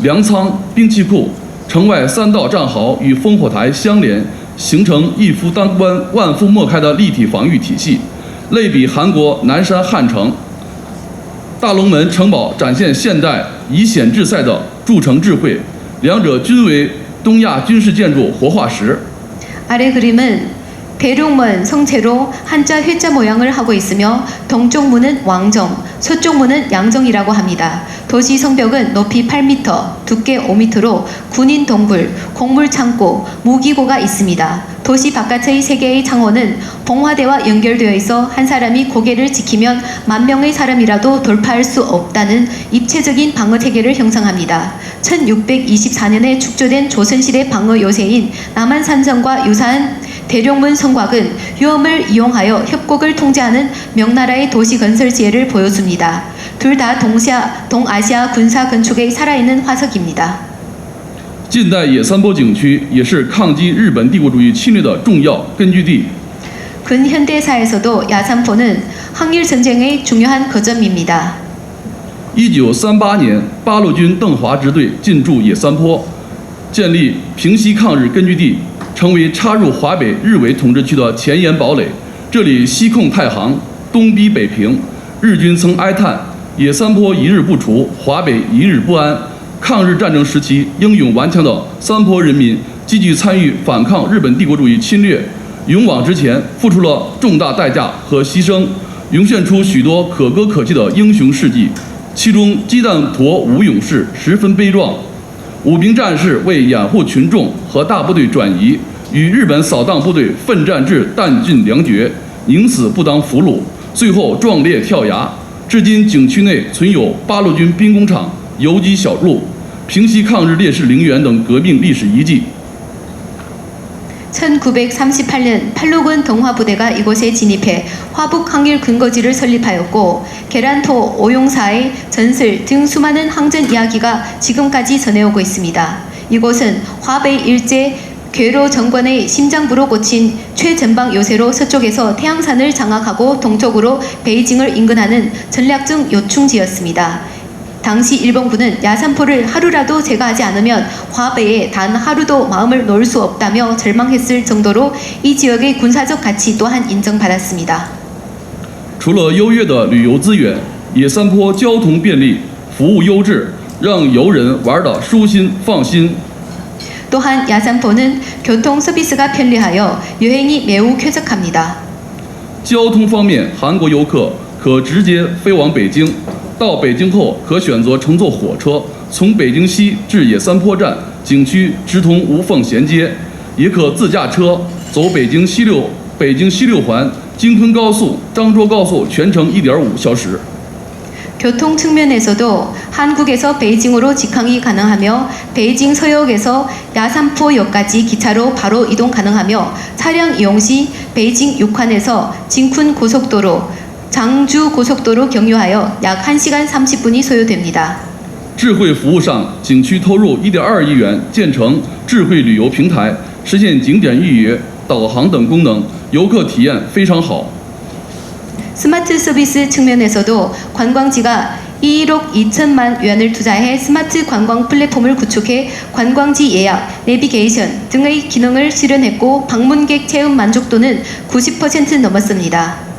粮仓、兵器库。 城外3道战壕与烽火台相连，形成一夫当关、万夫莫开的立体防御体系。类比韩国南山汉城，大龙门城堡展现现代以险制塞的筑城智慧，两者均为东亚军事建筑活化石。 아래 그림은 대룡문 성체로 한자 회자 모양을 하고 있으며 동쪽 문은 왕정, 서쪽 문은 양정이라고 합니다. 도시 성벽은 높이 8m, 두께 5m로 군인 동굴, 곡물 창고, 무기고가 있습니다. 도시 바깥의 세 개의 창호는 봉화대와 연결되어 있어 한 사람이 고개를 지키면 10,000명의 사람이라도 돌파할 수 없다는 입체적인 방어 체계를 형성합니다. 1624년에 축조된 조선시대 방어 요새인 남한산성과 유사한 대룡문 성곽은 유엄을 이용하여 협곡을 통제하는 명나라의 도시 건설 지혜를 보여줍니다. 둘 다 동아시아 군사 건축의 살아있는 화석입니다. 近代野三坡景区也是抗击日本帝国主义侵略的重要根据地。 근현대사에서도 야산포는 항일 전쟁의 중요한 거점입니다. 1938年，八路军邓华支队进驻野三坡，建立平西抗日根据地，成为插入华北日伪统治区的前沿堡垒。这里西控太行，东逼北平。日军曾哀叹野三坡一日不除，华北一日不安。抗日战争时期，英勇顽强的三坡人民积极参与反抗日本帝国主义侵略，勇往直前，付出了重大代价和牺牲，涌现出许多可歌可泣的英雄事迹。其中鸡蛋坨吴勇士十分悲壮，5名战士为掩护群众和大部队转移，与日本扫荡部队奋战至弹尽粮绝，宁死不当俘虏，最后壮烈跳崖。至今景区内存有八路军兵工厂、游击小路、平西抗日烈士陵园等革命历史遗迹。 1938년 8路군 동화부대가 이곳에 진입해 화북 항일 근거지를 설립하였고 계란토, 오용사의 전설 등 수많은 항전 이야기가 지금까지 전해오고 있습니다. 이곳은 화베이 일제 괴로 정권의 심장부로 꽂힌 최전방 요새로 서쪽에서 태양산을 장악하고 동쪽으로 베이징을 인근하는 전략적 요충지였습니다. 당시 일본군은 야산포를 하루라도 제거하지 않으면 화베이에 단 하루도 마음을 놓을 수 없다며 절망했을 정도로 이 지역의 군사적 가치 또한 인정받았습니다. 除了优越的旅游资源，野三坡交通便利，服务优质，让游人玩得舒心放心。 또한 야산포는 교통 서비스가 편리하여 여행이 매우 쾌적합니다. 交通方面，韩国游客可直接飞往北京。 到北京后，可选择乘坐火车，从北京西至野三坡站景区直通无缝衔接，也可自驾车走北京西六环、京昆高速、漳州高速，全程1.5小时。 교통 측면에서도 한국에서 베이징으로 직항이 가능하며 베이징 서역에서 야산포역까지 기차로 바로 이동 가능하며 차량 이용 시 베이징 6환에서 진쿤 고속도로, 장주 고속도로 경유하여 약 1시간 30분이 소요됩니다. 智慧服务上，景区投入1.2亿元建成智慧旅游平台，实现景点预约、导航等功能，游客体验非常好。 스마트 서비스 측면에서도 관광지가 1억 2천만 위안을 투자해 스마트 관광 플랫폼을 구축해 관광지 예약, 내비게이션 등의 기능을 실현했고 방문객 체험 만족도는 90% 넘었습니다.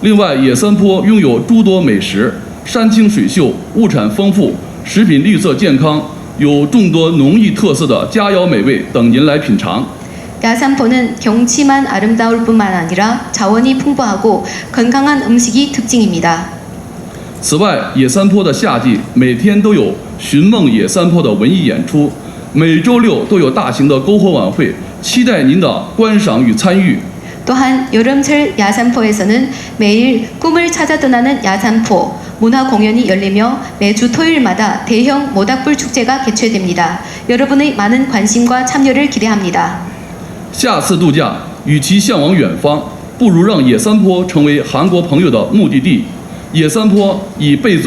另外，野三坡拥有诸多美食，山清水秀，物产丰富，食品绿色健康，有众多农艺特色的佳肴美味等您来品尝。 야산포는 경치만 아름다울 뿐만 아니라 자원이 풍부하고 건강한 음식이 특징입니다. 此外，野三坡的夏季每天都有寻梦野三坡的文艺演出，每周六都有大型的篝火晚会，期待您的观赏与参与。 또한 여름철 야산포에서는 매일 꿈을 찾아 떠나는 야산포 문화 공연이 열리며 매주 토요일마다 대형 모닥불 축제가 개최됩니다. 여러분의 많은 관심과 참여를 기대합니다. 下次度假，与其向往远方，不如让野三坡成为韩国朋友的目的地。野三坡已备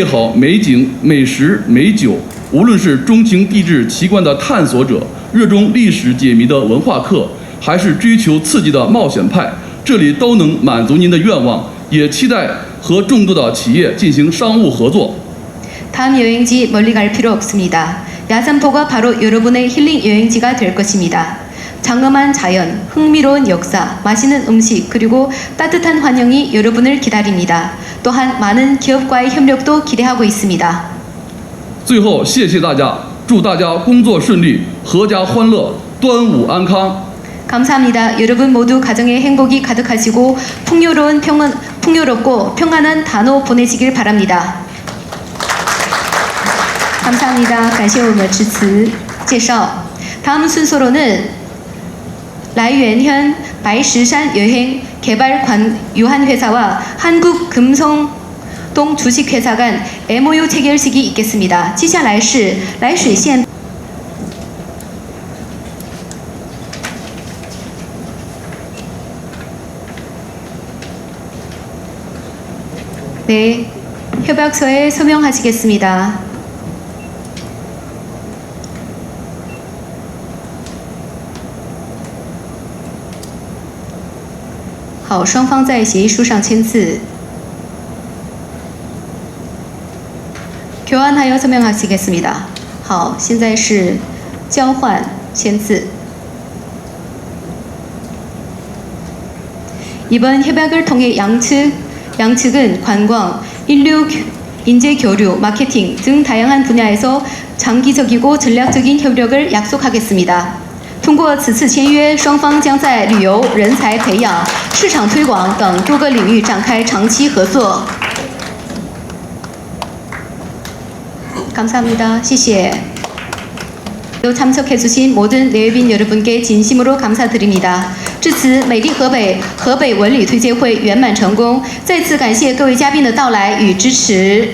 好美景、美食、美酒，无论是钟情地质奇观的探索者，热衷历史解谜的文化客，还是追求刺激的冒险派，这里都能满足您的愿望。也期待和众多的企业进行商务合作。 다음 여행지 멀리 갈 필요 없습니다. 야산포가 바로 여러분의 힐링 여행지가 될 것입니다. 장엄한 자연, 흥미로운 역사, 맛있는 음식, 그리고 따뜻한 환영이 여러분을 기다립니다. 또한 많은 기업과의 협력도 기대하고 있습니다. 最后，谢谢大家，祝大家工作顺利，阖家欢乐，端午安康。 감사합니다. 여러분 모두 가정에 행복이 가득하시고 풍요롭고 평안한 단오 보내시길 바랍니다. 감사합니다. 感谢我们致辞介绍. 다음 순서로는 라이웬현白石山 여행 개발 유한회사와 한국 금성동 주식회사 간 MOU 체결식이 있겠습니다. 接下来是来水县 네, 협약서에 서명하시겠습니다. 好，双方在协议书上签字。 교환하여 서명하시겠습니다. 好，现在是交换签字。 이번 협약을 통해 양측은 관광, 인류, 인재 교류, 마케팅 등 다양한 분야에서 장기적이고 전략적인 협력을 약속하겠습니다. 通过此次签约，双方将在旅游、人才培养、市场推广等多个领域展开长期合作。 감사합니다. 谢谢. 참석해주신 모든 내외빈 여러분께 진심으로 감사드립니다. 至此，美丽河北文旅推介会圆满成功。再次感谢各位嘉宾的到来与支持。